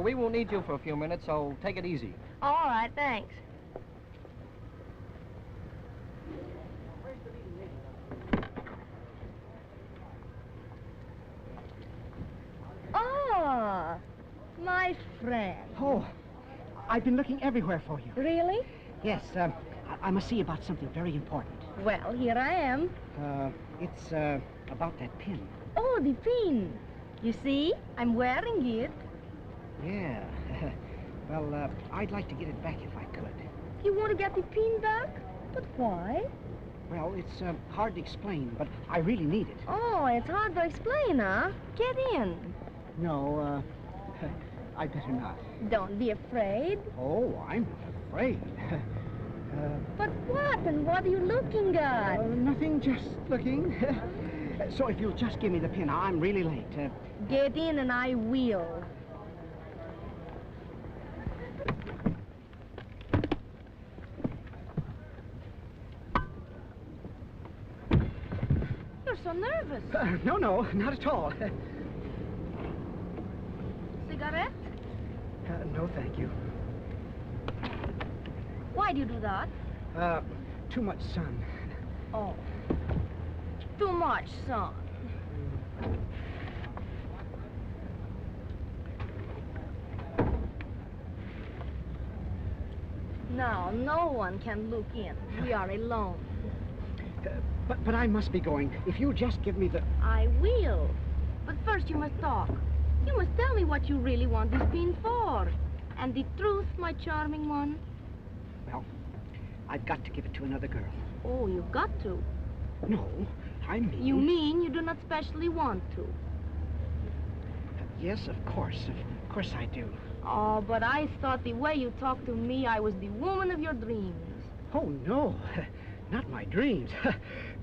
We won't need you for a few minutes, so take it easy. All right, thanks. Oh, my friend. Oh, I've been looking everywhere for you. Really? Yes, I must see you about something very important. Well, here I am. It's about that pin. Oh, the pin. You see, I'm wearing it. Yeah. Well, I'd like to get it back if I could. You want to get the pin back? But why? Well, it's hard to explain, but I really need it. Oh, it's hard to explain, huh? Get in. No, I better not. Don't be afraid. Oh, I'm not afraid. But what? And what are you looking at? Nothing, just looking. So if you'll just give me the pin, I'm really late. Get in and I will. You're so nervous. No, not at all. Cigarette? No, thank you. Why do you do that? Too much sun. Oh. Too much sun. Now, no one can look in. We are alone. But I must be going. If you'll just give me the... I will. But first you must talk. You must tell me what you really want this pin for. And the truth, my charming one. Well, I've got to give it to another girl. Oh, you've got to. No, I mean... You mean you do not specially want to? Yes, of course. Of course I do. Oh, but I thought the way you talked to me, I was the woman of your dreams. Oh, no. Not my dreams.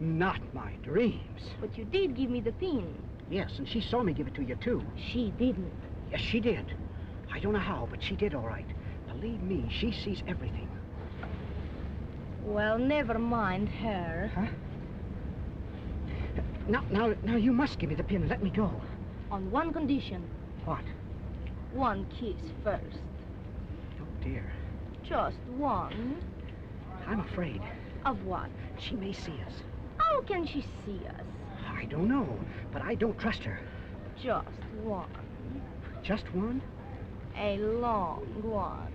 Not my dreams. But you did give me the pin. Yes, and she saw me give it to you, too. She didn't. Yes, she did. I don't know how, but she did all right. Believe me, she sees everything. Well, never mind her. Huh? Now, you must give me the pin and let me go. On one condition. What? One kiss first. Oh, dear. Just one. I'm afraid. Of what? She may see us. How can she see us? I don't know, but I don't trust her. Just one. Just one? A long one.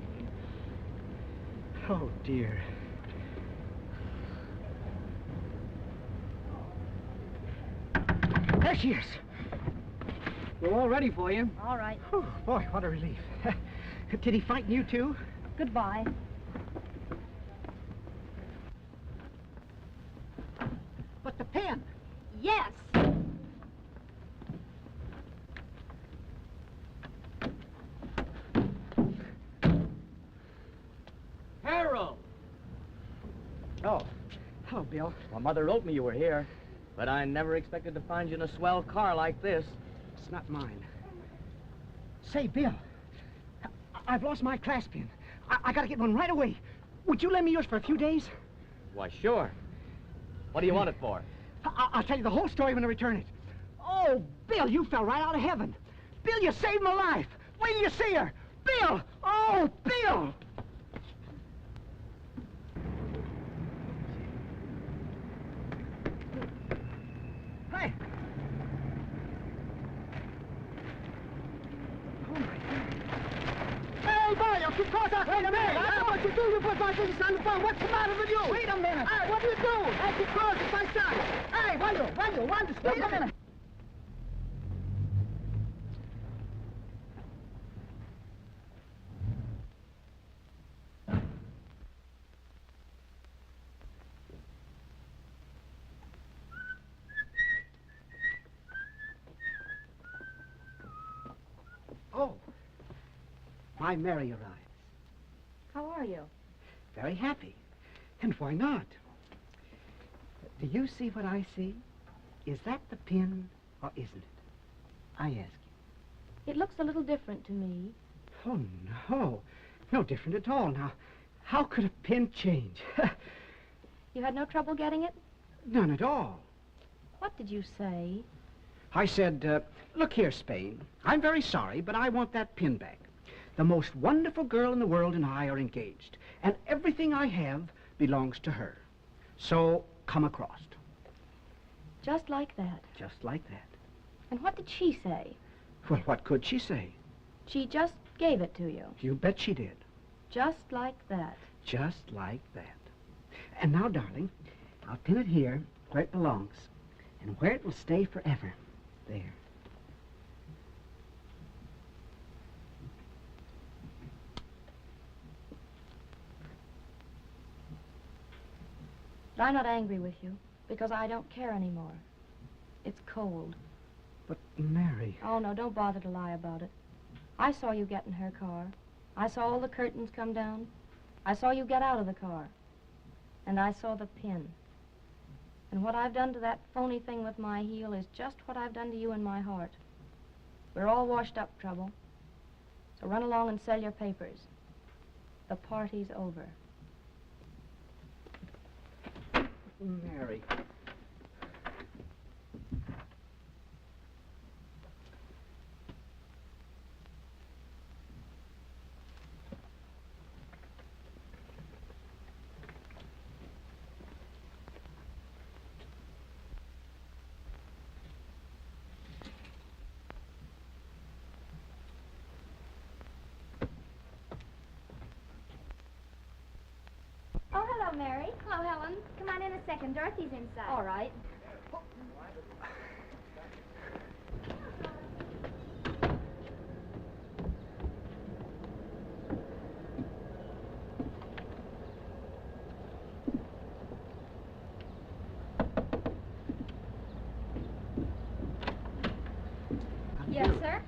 Oh, dear. There she is. We're all ready for you. All right. Oh, boy, what a relief. Did he frighten you, too? Goodbye. But the pen. Yes. Harold! Oh, hello, Bill. Well, Mother wrote me you were here, but I never expected to find you in a swell car like this. It's not mine. Say, Bill, I've lost my class pin. I gotta get one right away. Would you lend me yours for a few days? Why, sure. What do you want it for? I'll tell you the whole story when I return it. Oh, Bill, you fell right out of heaven. Bill, you saved my life. Wait till you see her. Bill! Oh, Bill! Hey! Hey, boy, you keep close out. Wait a minute. I know what you do. You put my business on the phone. What's the matter with you? Wait a minute. Hey, what do you do? Hey, keep close. It's my son. Hey, wait a minute. Oh, my Mary arrives. How are you? Very happy. And why not? Do you see what I see? Is that the pin, or isn't it? I ask you. It looks a little different to me. Oh, no. No different at all. Now, how could a pin change? You had no trouble getting it? None at all. What did you say? I said, look here, Spain. I'm very sorry, but I want that pin back. The most wonderful girl in the world and I are engaged, and everything I have belongs to her. So, come across. Just like that. Just like that. And what did she say? Well, what could she say? She just gave it to you. You bet she did. Just like that. Just like that. And now, darling, I'll pin it here where it belongs, and where it will stay forever. There. But I'm not angry with you, because I don't care anymore. It's cold. But, Mary... Oh, no, don't bother to lie about it. I saw you get in her car. I saw all the curtains come down. I saw you get out of the car. And I saw the pin. And what I've done to that phony thing with my heel is just what I've done to you in my heart. We're all washed up, Trouble. So run along and sell your papers. The party's over. Mary... Oh, hello, Mary. Hello, Helen. Come on in a second. Dorothy's inside. All right. Yes, sir?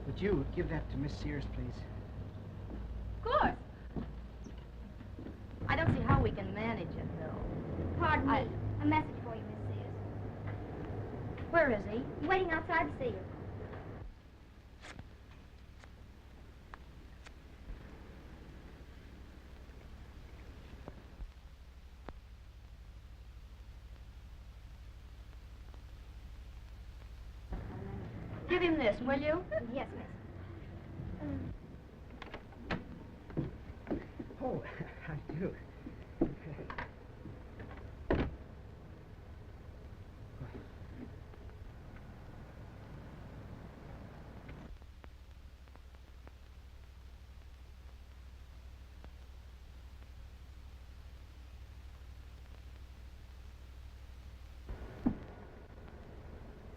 Would you give that to Miss Sears, please? Of course. I don't see how we can manage it, though. Pardon me. A message for you, Miss Sears. Where is he? He's waiting outside to see you. Give him this, will you? Yes, miss. Oh, I do.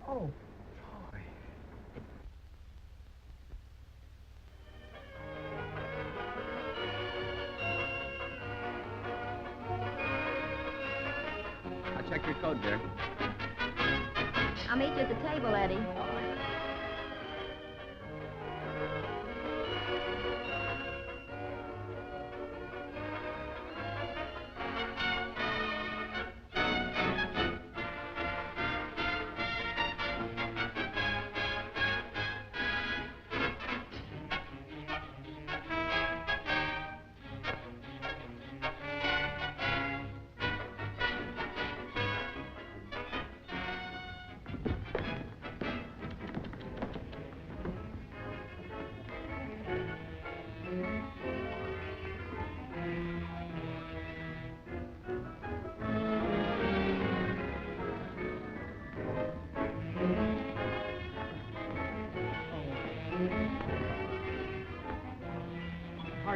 Oh, boy. I'll check your code, dear. I'll meet you at the table, Eddie.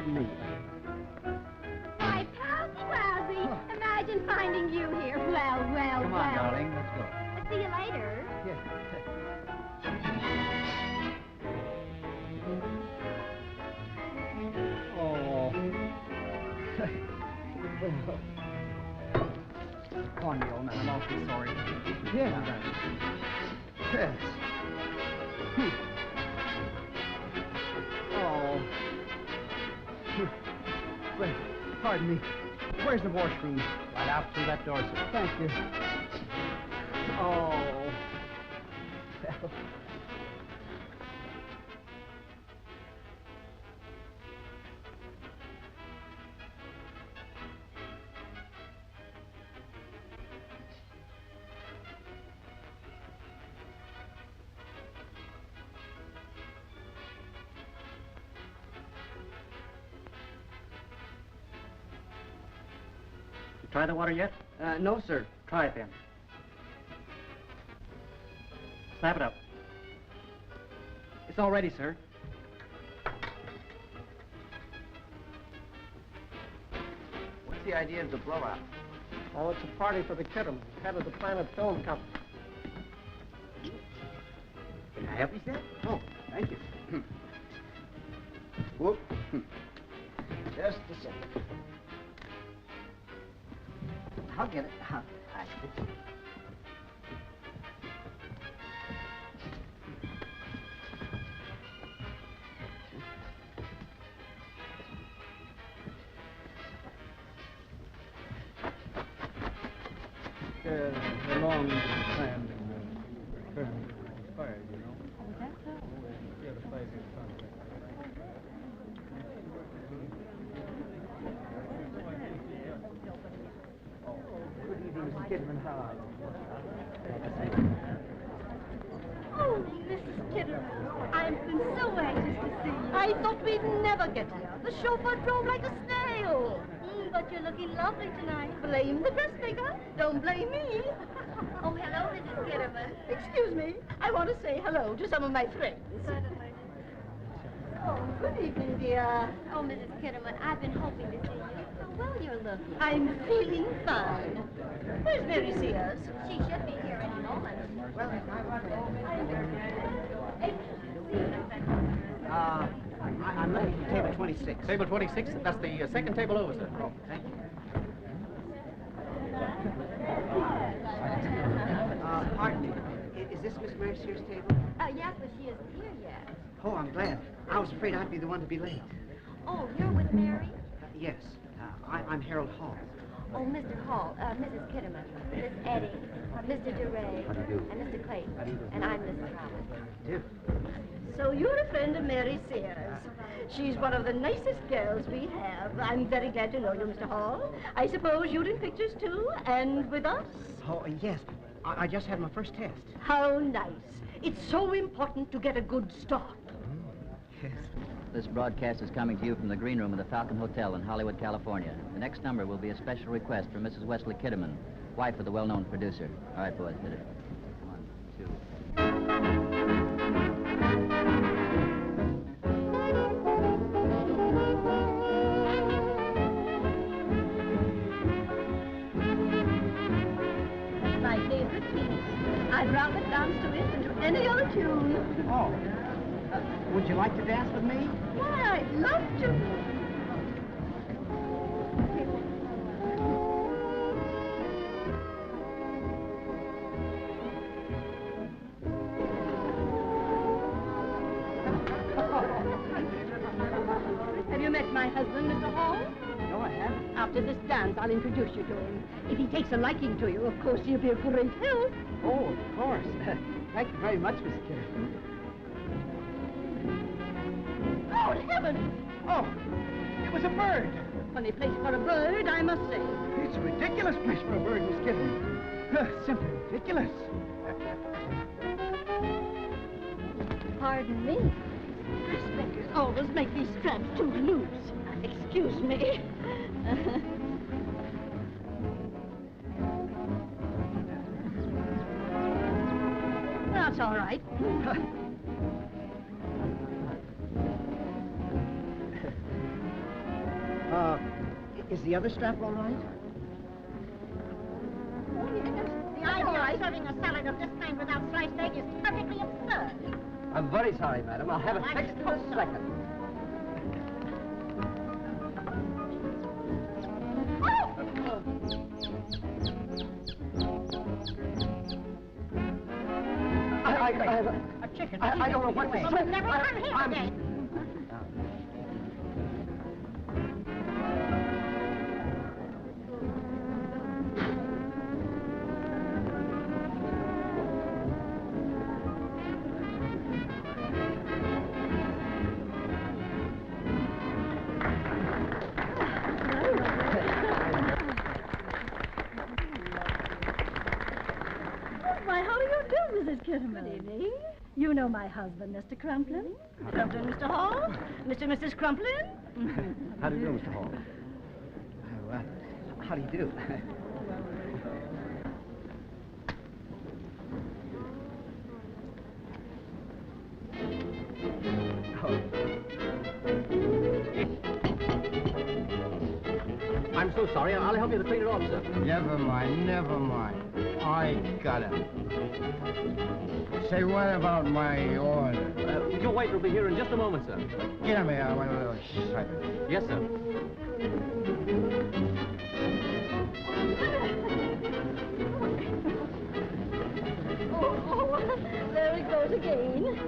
Pardon me. Why, Palsy Wowsy, imagine finding you here. Well, well, Come well. on, darling, let's go. I'll see you later. Yes. Oh. Come on, you old man. I'm awfully sorry. Yeah. Yes. Oh. Wait, pardon me. Where's the washroom? Right out through that door, sir. Thank you. Oh. Well. Try the water yet? No, sir. Try it then. Snap it up. It's all ready, sir. What's the idea of the blowout? Oh, it's a party for the Kidderman, head of the Planet Film Company. Can I help you, sir? Oh, thank you. Whoop. Just a second. I'll get it. The long plan expired, you know. Oh, that's so. We had a 5-year contract. Good evening, Mrs. Kidman. How are you? Oh, Mrs. Kidderman, I've been so anxious to see you. I thought we'd never get here. The chauffeur drove like a snail. But you're looking lovely tonight. Blame the dressmaker. Don't blame me. Oh, hello, Mrs. Kidderman. Excuse me. I want to say hello to some of my friends. Certainly. Oh, good evening, dear. Oh, Mrs. Kidderman, I've been hoping to see you. How well you're looking. I'm feeling fine. Where's Mary Sears? She should be here any moment. I'm looking for table 26. Table 26? That's the second table over, sir. Oh, thank you. Pardon me. Is this Miss Mary Sears' table? Yes, but she isn't here yet. Oh, I'm glad. I was afraid I'd be the one to be late. Oh, you're with Mary? Yes. I'm Harold Hall. Oh, Mr. Hall, Mrs. Kidderman, Miss Edding, Mr. DeRay, How do you do? and Mr. Clayton. How do you do? And I'm Mrs. Thomas. Do. So you're a friend of Mary Sears. She's one of the nicest girls we have. I'm very glad to know you, Mr. Hall. I suppose you're in pictures, too, and with us? Oh, yes. I just had my first test. How nice. It's so important to get a good start. Yes. This broadcast is coming to you from the green room of the Falcon Hotel in Hollywood, California. The next number will be a special request from Mrs. Wesley Kidderman, wife of the well-known producer. All right, boys, hit it. 1, 2. My favorite piece. I'd rather dance to it than to any other tune. Oh. Would you like to dance with me? Why, I'd love to. Have you met my husband, Mr. Hall? No, I haven't. After this dance, I'll introduce you to him. If he takes a liking to you, of course, he'll be a great help. Oh, of course. Thank you very much, Miss Kidderman. Oh, heavens! Oh, it was a bird. Funny place for a bird, I must say. It's a ridiculous place for a bird, Miss Kidderman. Simply ridiculous. Pardon me. Dressmakers always make these straps too loose. Excuse me. That's all right. Is the other strap all right? The idea of serving a salad of this kind without sliced egg is perfectly absurd. I'm very sorry, madam. I'll have it I fixed suppose this so. second. A chicken. I don't know what to Well, say. never come here again. Why, how do you do, Mrs. Kitterman? Good evening. You know my husband, Mr. Crumplin? Crumplin, Mr. Hall? Mr. and Mrs. Crumplin? How do you do, Mr. Hall? How do you do? I'm so sorry. I'll help you to clean it off, sir. Never mind, never mind. I got it. Say, what about my order? Your waiter will be here in just a moment, sir. Get him here. I want a little cider. Yes, sir. Oh, there it goes again.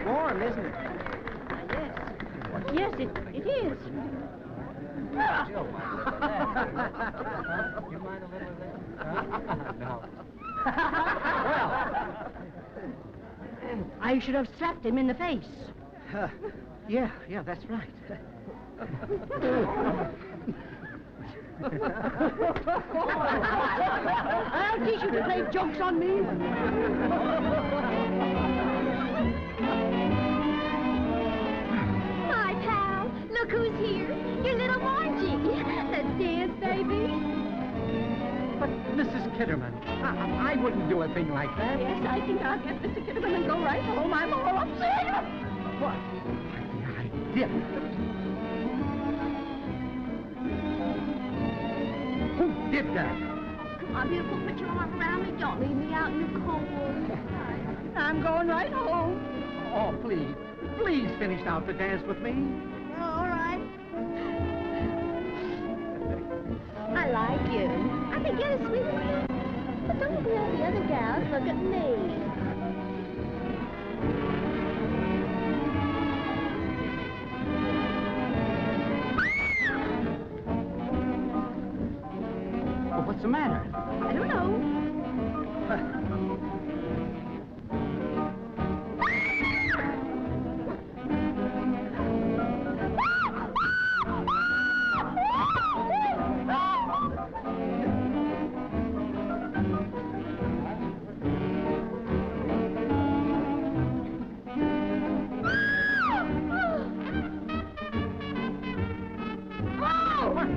Warm, isn't it? Yes, it is. You mind a little of this? No. I should have slapped him in the face. Yeah, that's right. I'll teach you to play jokes on me. Hi, pal. Look who's here. Your little Margie. Let's dance, baby. But, Mrs. Kitterman, I wouldn't do a thing like that. Yes, I think I'll get Mr. Kitterman and go right home. I'm all upset. What? The idea. Who did that? Come on, beautiful, put your arm around me. Don't leave me out in the cold. I'm going right home. Oh, please. Please finish out the dance with me. All right. I like you. I think you're the sweetest thing. But don't let the other gals look at me. Well, what's the matter? I don't know.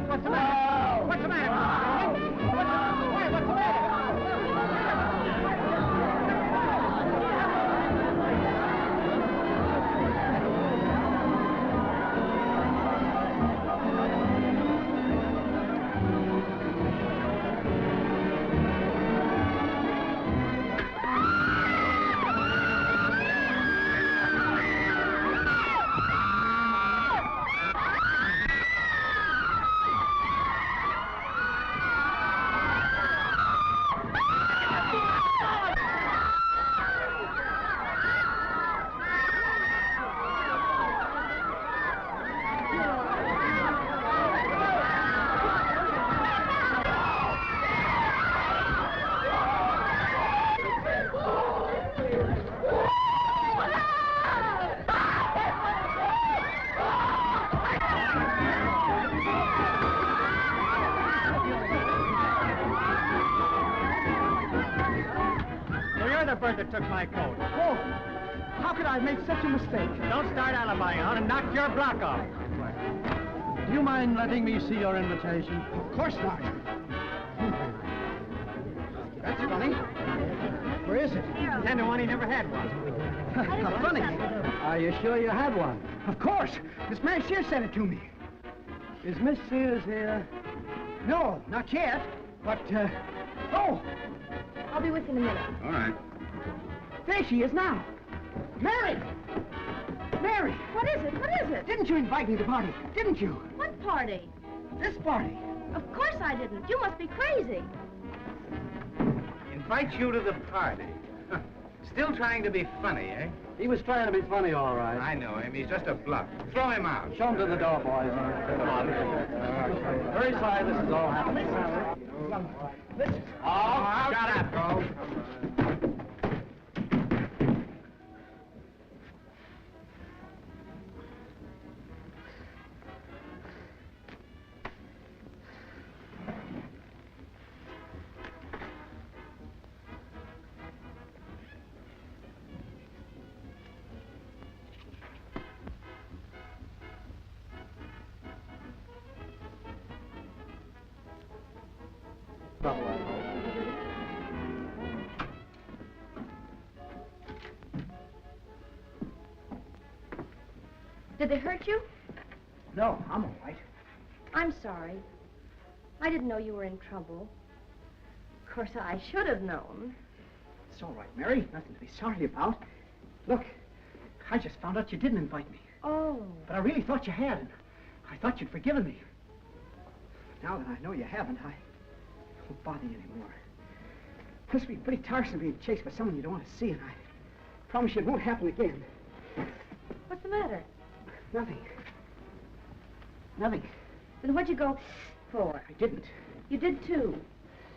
What's the matter? What's the matter? What's the matter? other bird that took my coat. Oh, how could I have made such a mistake? Don't start alibi on and knock your block off. Do you mind letting me see your invitation? Of course not. That's funny. Where is it? 10 to 1, he never had one. How funny. Are you sure you had one? Of course. Miss Mary Sears sent it to me. Is Miss Sears here? No, not yet. But, oh, I'll be with you in a minute. All right. there she is now. Mary! Mary! What is it? What is it? Didn't you invite me to the party? Didn't you? What party? This party. Of course I didn't. You must be crazy. Invite you to the party. Still trying to be funny, eh? He was trying to be funny, all right. I know him. He's just a bluff. Throw him out. Show him to the door, boys. Come on. Very sorry this is all happening. Oh, shut up, bro. Did they hurt you? No, I'm all right. I'm sorry. I didn't know you were in trouble. Of course, I should have known. It's all right, Mary. Nothing to be sorry about. Look, I just found out you didn't invite me. Oh. But I really thought you had, and I thought you'd forgiven me. Now that I know you haven't, I won't bother you anymore. It must be pretty tiresome being chased by someone you don't want to see, and I promise you it won't happen again. What's the matter? Nothing. Nothing. Then what'd you go for? I didn't. You did too.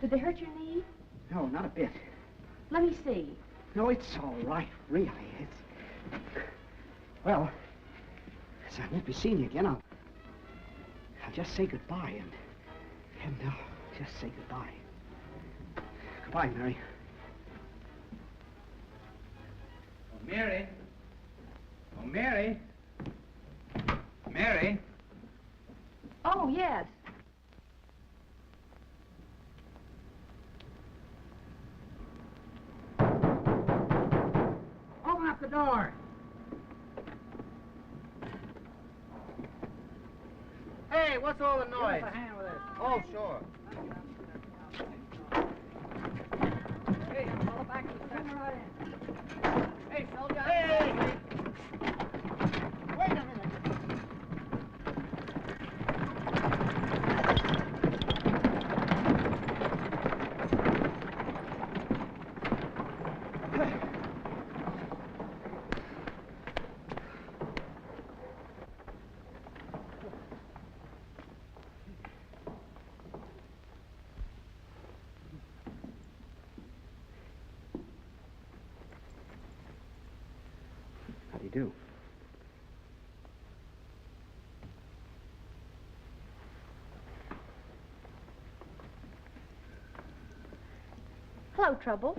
Did they hurt your knee? No, not a bit. Let me see. No, it's all right, really. It's... Well, as I won't be seeing you again, I'll just say goodbye, and I'll just say goodbye. Goodbye, Mary. Oh, Mary. Oh, Mary. Mary. Oh, yes. Open up the door. Hey, what's all the noise? Give us a hand with this. Oh, sure. Hey, follow back to the center right in. Hey, soldier. Hey! Wait a minute. How do you do? Hello, Trouble.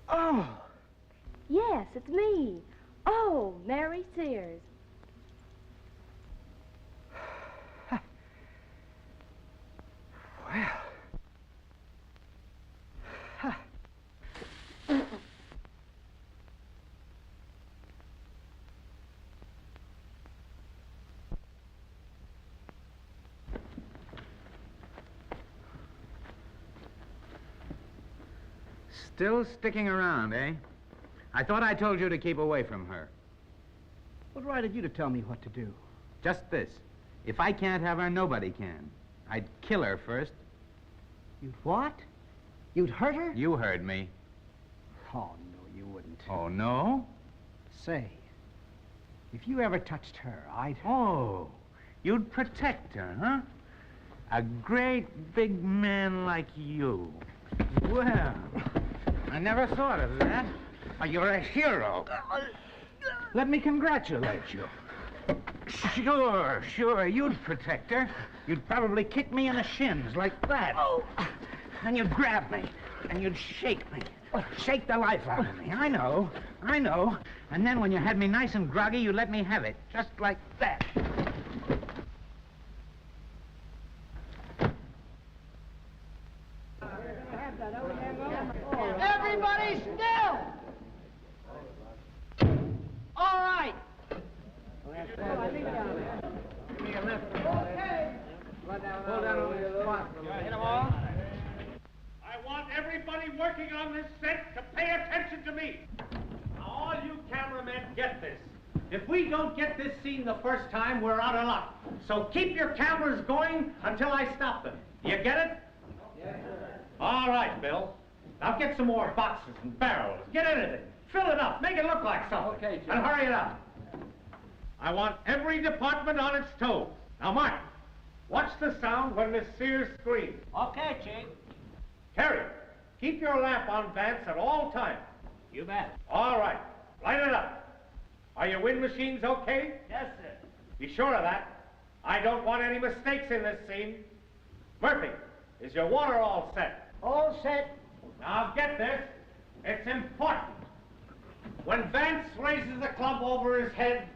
Oh! Yes, it's me. Oh, Mary Sears. Well. Still sticking around, eh? I thought I told you to keep away from her. What right had you to tell me what to do? Just this. If I can't have her, nobody can. I'd kill her first. You'd what? You'd hurt her? You heard me. Oh, no, you wouldn't. Oh, no? Say, if you ever touched her, I'd... Oh, you'd protect her, huh? A great big man like you. Well, I never thought of that. You're a hero. Let me congratulate you. Sure, you'd protect her. You'd probably kick me in the shins like that. Oh. And you'd grab me, and you'd shake me. Shake the life out of me. I know. And then when you had me nice and groggy, you let me have it, just like that. Everybody still! All right. I want everybody working on this set to pay attention to me. Now, all you cameramen get this. If we don't get this scene the first time, we're out of luck. So keep your cameras going until I stop them. You get it? Yes, sir. All right, Bill. Now get some more boxes and barrels. Get anything. Fill it up. Make it look like something. Okay, Jim. And hurry it up. I want every department on its toes. Now, Mark, watch the sound when Miss Sears screams. Okay, Chief. Terry, keep your lamp on Vance at all times. You bet. All right. Light it up. Are your wind machines okay? Yes, sir. Be sure of that. I don't want any mistakes in this scene. Murphy, is your water all set? All set. Now get this. It's important. When Vance raises the club over his head,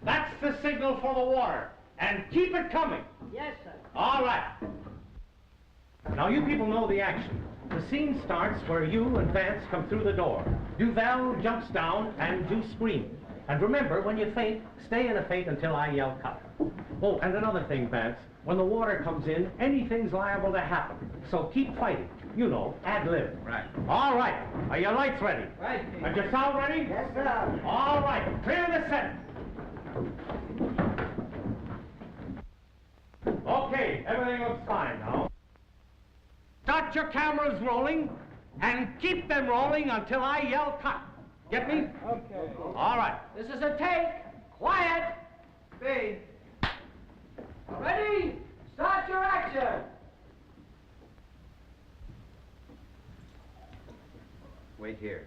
that's the signal for the water. And keep it coming. Yes, sir. All right. Now, you people know the action. The scene starts where you and Vance come through the door. Duval jumps down and you scream. And remember, when you faint, stay in a faint until I yell cut. Oh, and another thing, Vance. When the water comes in, anything's liable to happen. So keep fighting. You know, ad lib. Right. All right. Are your lights ready? Right, Chief. And your sound ready? Yes, sir. All right. Clear the set. Okay, everything looks fine now. Start your cameras rolling and keep them rolling until I yell cut. Get me? Okay. All right. This is a take. Quiet. Speed. Ready? Start your action. Wait here.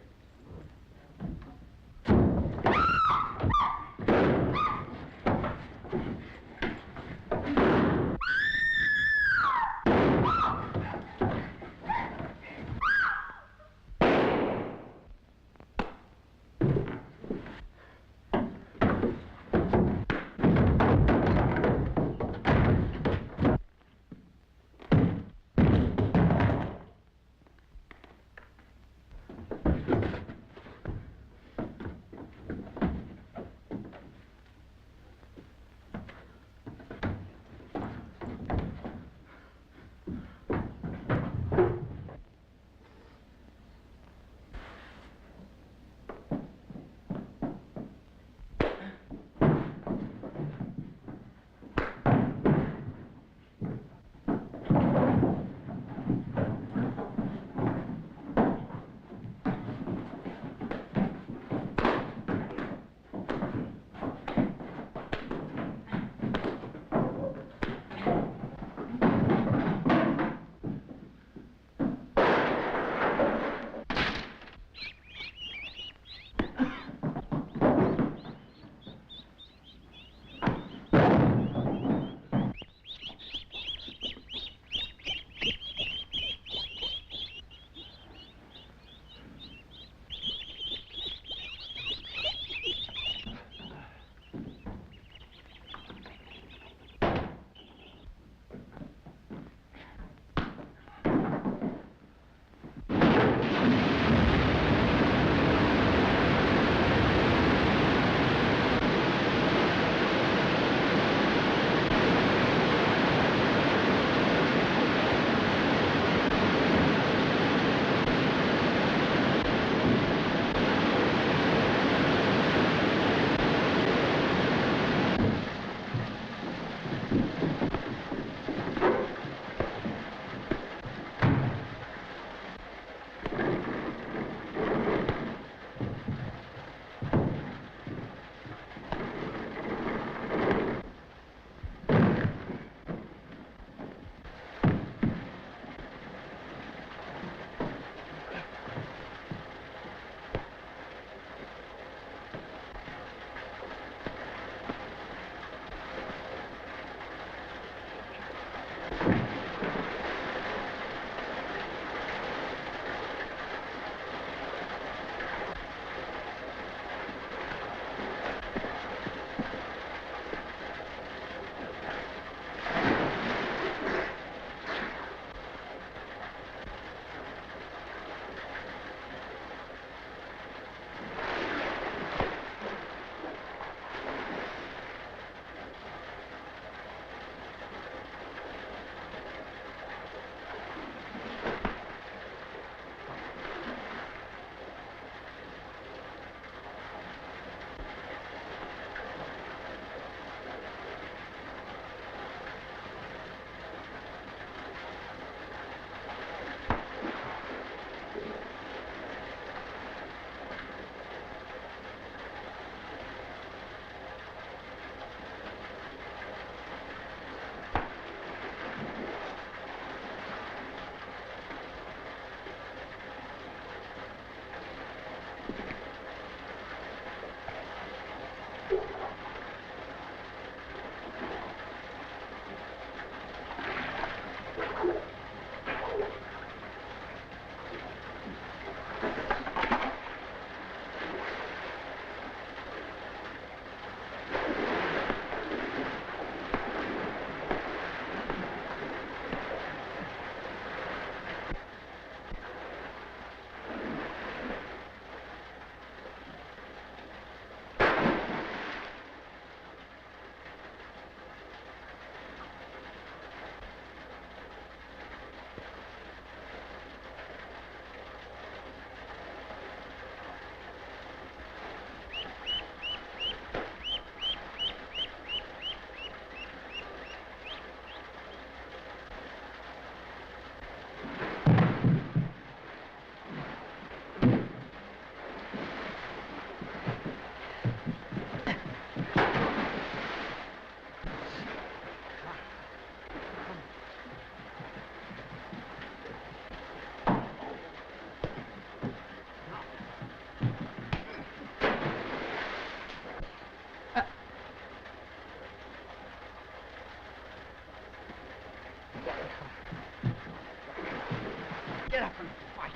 Get up and fight.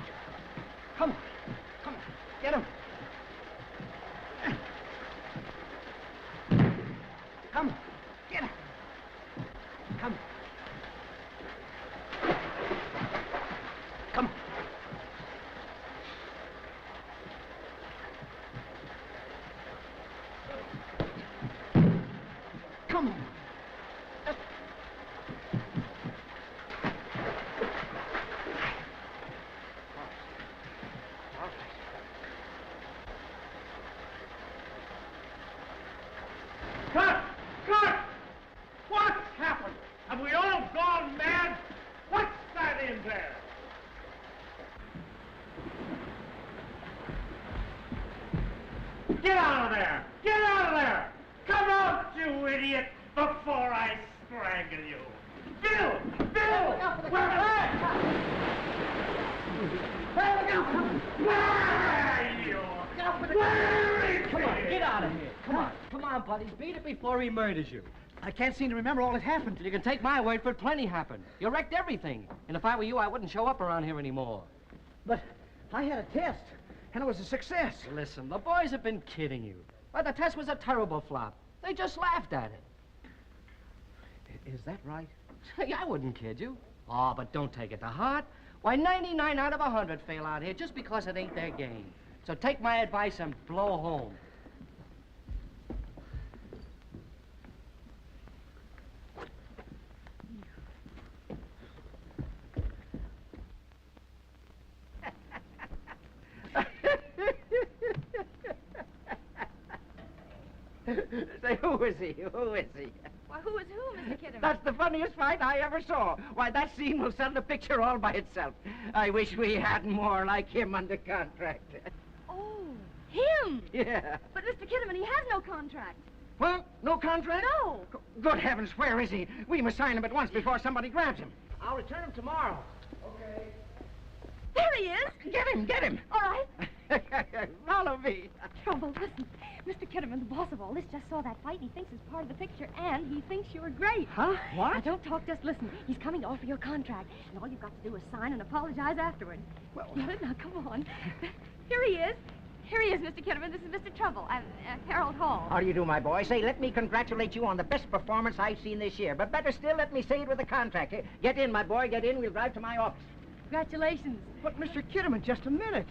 Come on. Come on. Get him. Come on. Get him. Come on. Come on. Come on. Cut! Cut! What's happened? Have we all gone mad? What's that in there? Get out of there! Get out of there! Come out, you idiot, before I strangle you! Bill! Bill! Where are you? Come on, get out of here. Come on. Come on, buddy. Beat it before he murders you. I can't seem to remember all that happened. You can take my word for it, plenty happened. You wrecked everything. And if I were you, I wouldn't show up around here anymore. But I had a test, and it was a success. Listen, the boys have been kidding you. Why, the test was a terrible flop. They just laughed at it. Is that right? I wouldn't kid you. Oh, but don't take it to heart. Why, 99 out of 100 fail out here just because it ain't their game. So take my advice and blow home. Say, who is he? Who is he? Why, who is who, Mr. Kitterman? That's the funniest fight I ever saw. Why, that scene will sell the picture all by itself. I wish we had more like him under contract. Oh, him? Yeah. But Mr. Kitterman, he has no contract. What? No contract? No. Good heavens, where is he? We must sign him at once before somebody grabs him. I'll return him tomorrow. Okay. There he is. Get him, get him. All right. Follow me. Trouble, listen. Mr. Kitterman, the boss of all this, just saw that fight, and he thinks it's part of the picture, and he thinks you're great. Huh? What? Now, don't talk, just listen. He's coming to offer your contract, and all you've got to do is sign and apologize afterward. Well... Now, come on. Here he is. Here he is, Mr. Kitterman. This is Mr. Trouble. Harold Hall. How do you do, my boy? Say, let me congratulate you on the best performance I've seen this year. But better still, let me say it with a contract. Get in, my boy, get in. We'll drive to my office. Congratulations. But, Mr. Kitterman, just a minute.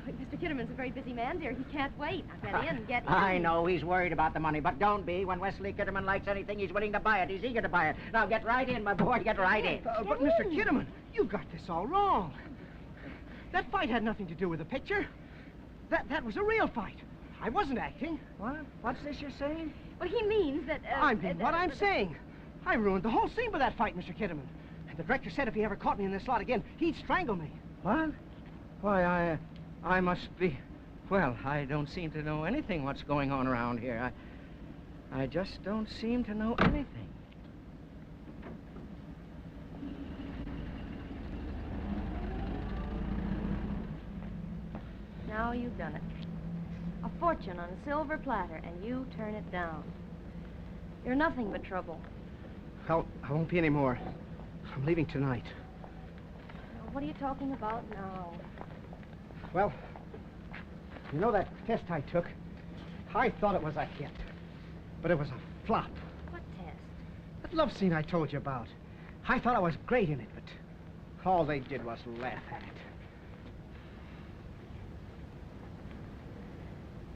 Mr. Kitterman's a very busy man, dear. He can't wait. Now, get in. I know he's worried about the money, but don't be. When Wesley Kitterman likes anything, he's willing to buy it. He's eager to buy it. Now, get right in, my boy. Get right in. But, Mr. Kitterman, you got this all wrong. That fight had nothing to do with the picture. That was a real fight. I wasn't acting. What? What's this you're saying? Well, he means that... I mean what I'm saying. I ruined the whole scene with that fight, Mr. Kitterman. And the director said if he ever caught me in this slot again, he'd strangle me. What? Why, I must be... Well, I don't seem to know anything what's going on around here. I just don't seem to know anything. Now you've done it. A fortune on a silver platter, and you turn it down. You're nothing but trouble. I won't be any more. I'm leaving tonight. Now, what are you talking about now? Well, you know that test I took? I thought it was a hit. But it was a flop. What test? That love scene I told you about. I thought I was great in it, but all they did was laugh at it.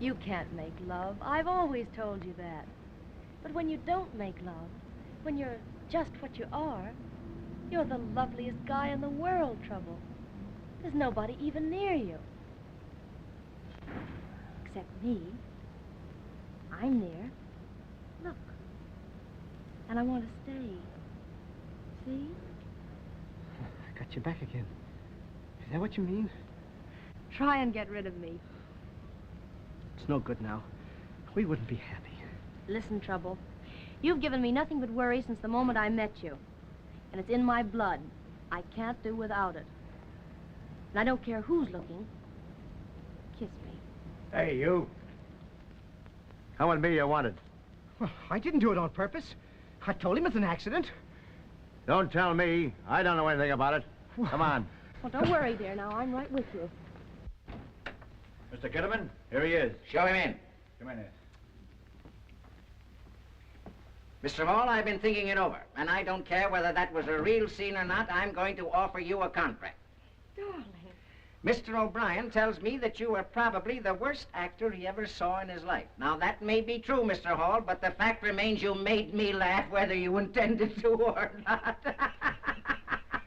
You can't make love. I've always told you that. But when you don't make love, when you're just what you are, you're the loveliest guy in the world, Trouble. There's nobody even near you. Except me. I'm near. Look. And I want to stay. See? I got you back again. Is that what you mean? Try and get rid of me. It's no good now. We wouldn't be happy. Listen, Trouble. You've given me nothing but worry since the moment I met you. And it's in my blood. I can't do without it. And I don't care who's looking. Kiss me. Hey, you. Come with me, you wanted. Well, I didn't do it on purpose. I told him it's an accident. Don't tell me. I don't know anything about it. Come on. Well, don't worry, dear. Now, I'm right with you. Mr. Kitterman, here he is. Show him in. Come in here. Mr. Hall, I've been thinking it over, and I don't care whether that was a real scene or not. I'm going to offer you a contract. Darling. Mr. O'Brien tells me that you are probably the worst actor he ever saw in his life. Now, that may be true, Mr. Hall, but the fact remains you made me laugh whether you intended to or not.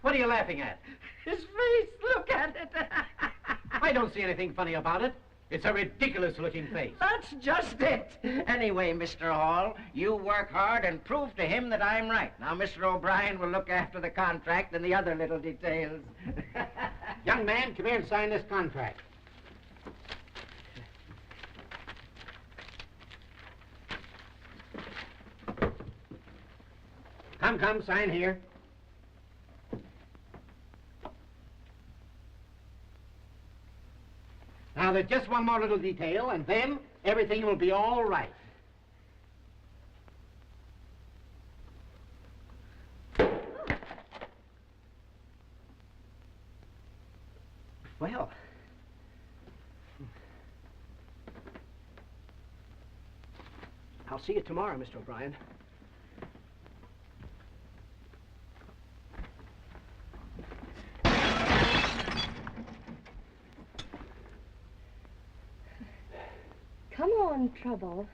What are you laughing at? His face, look at it. I don't see anything funny about it. It's a ridiculous-looking face. That's just it. Anyway, Mr. Hall, you work hard and prove to him that I'm right. Now, Mr. O'Brien will look after the contract and the other little details. Young man, come here and sign this contract. Come, sign here. Now, there's just one more little detail, and then everything will be all right. Well. I'll see you tomorrow, Mr. O'Brien. Come on, Trouble.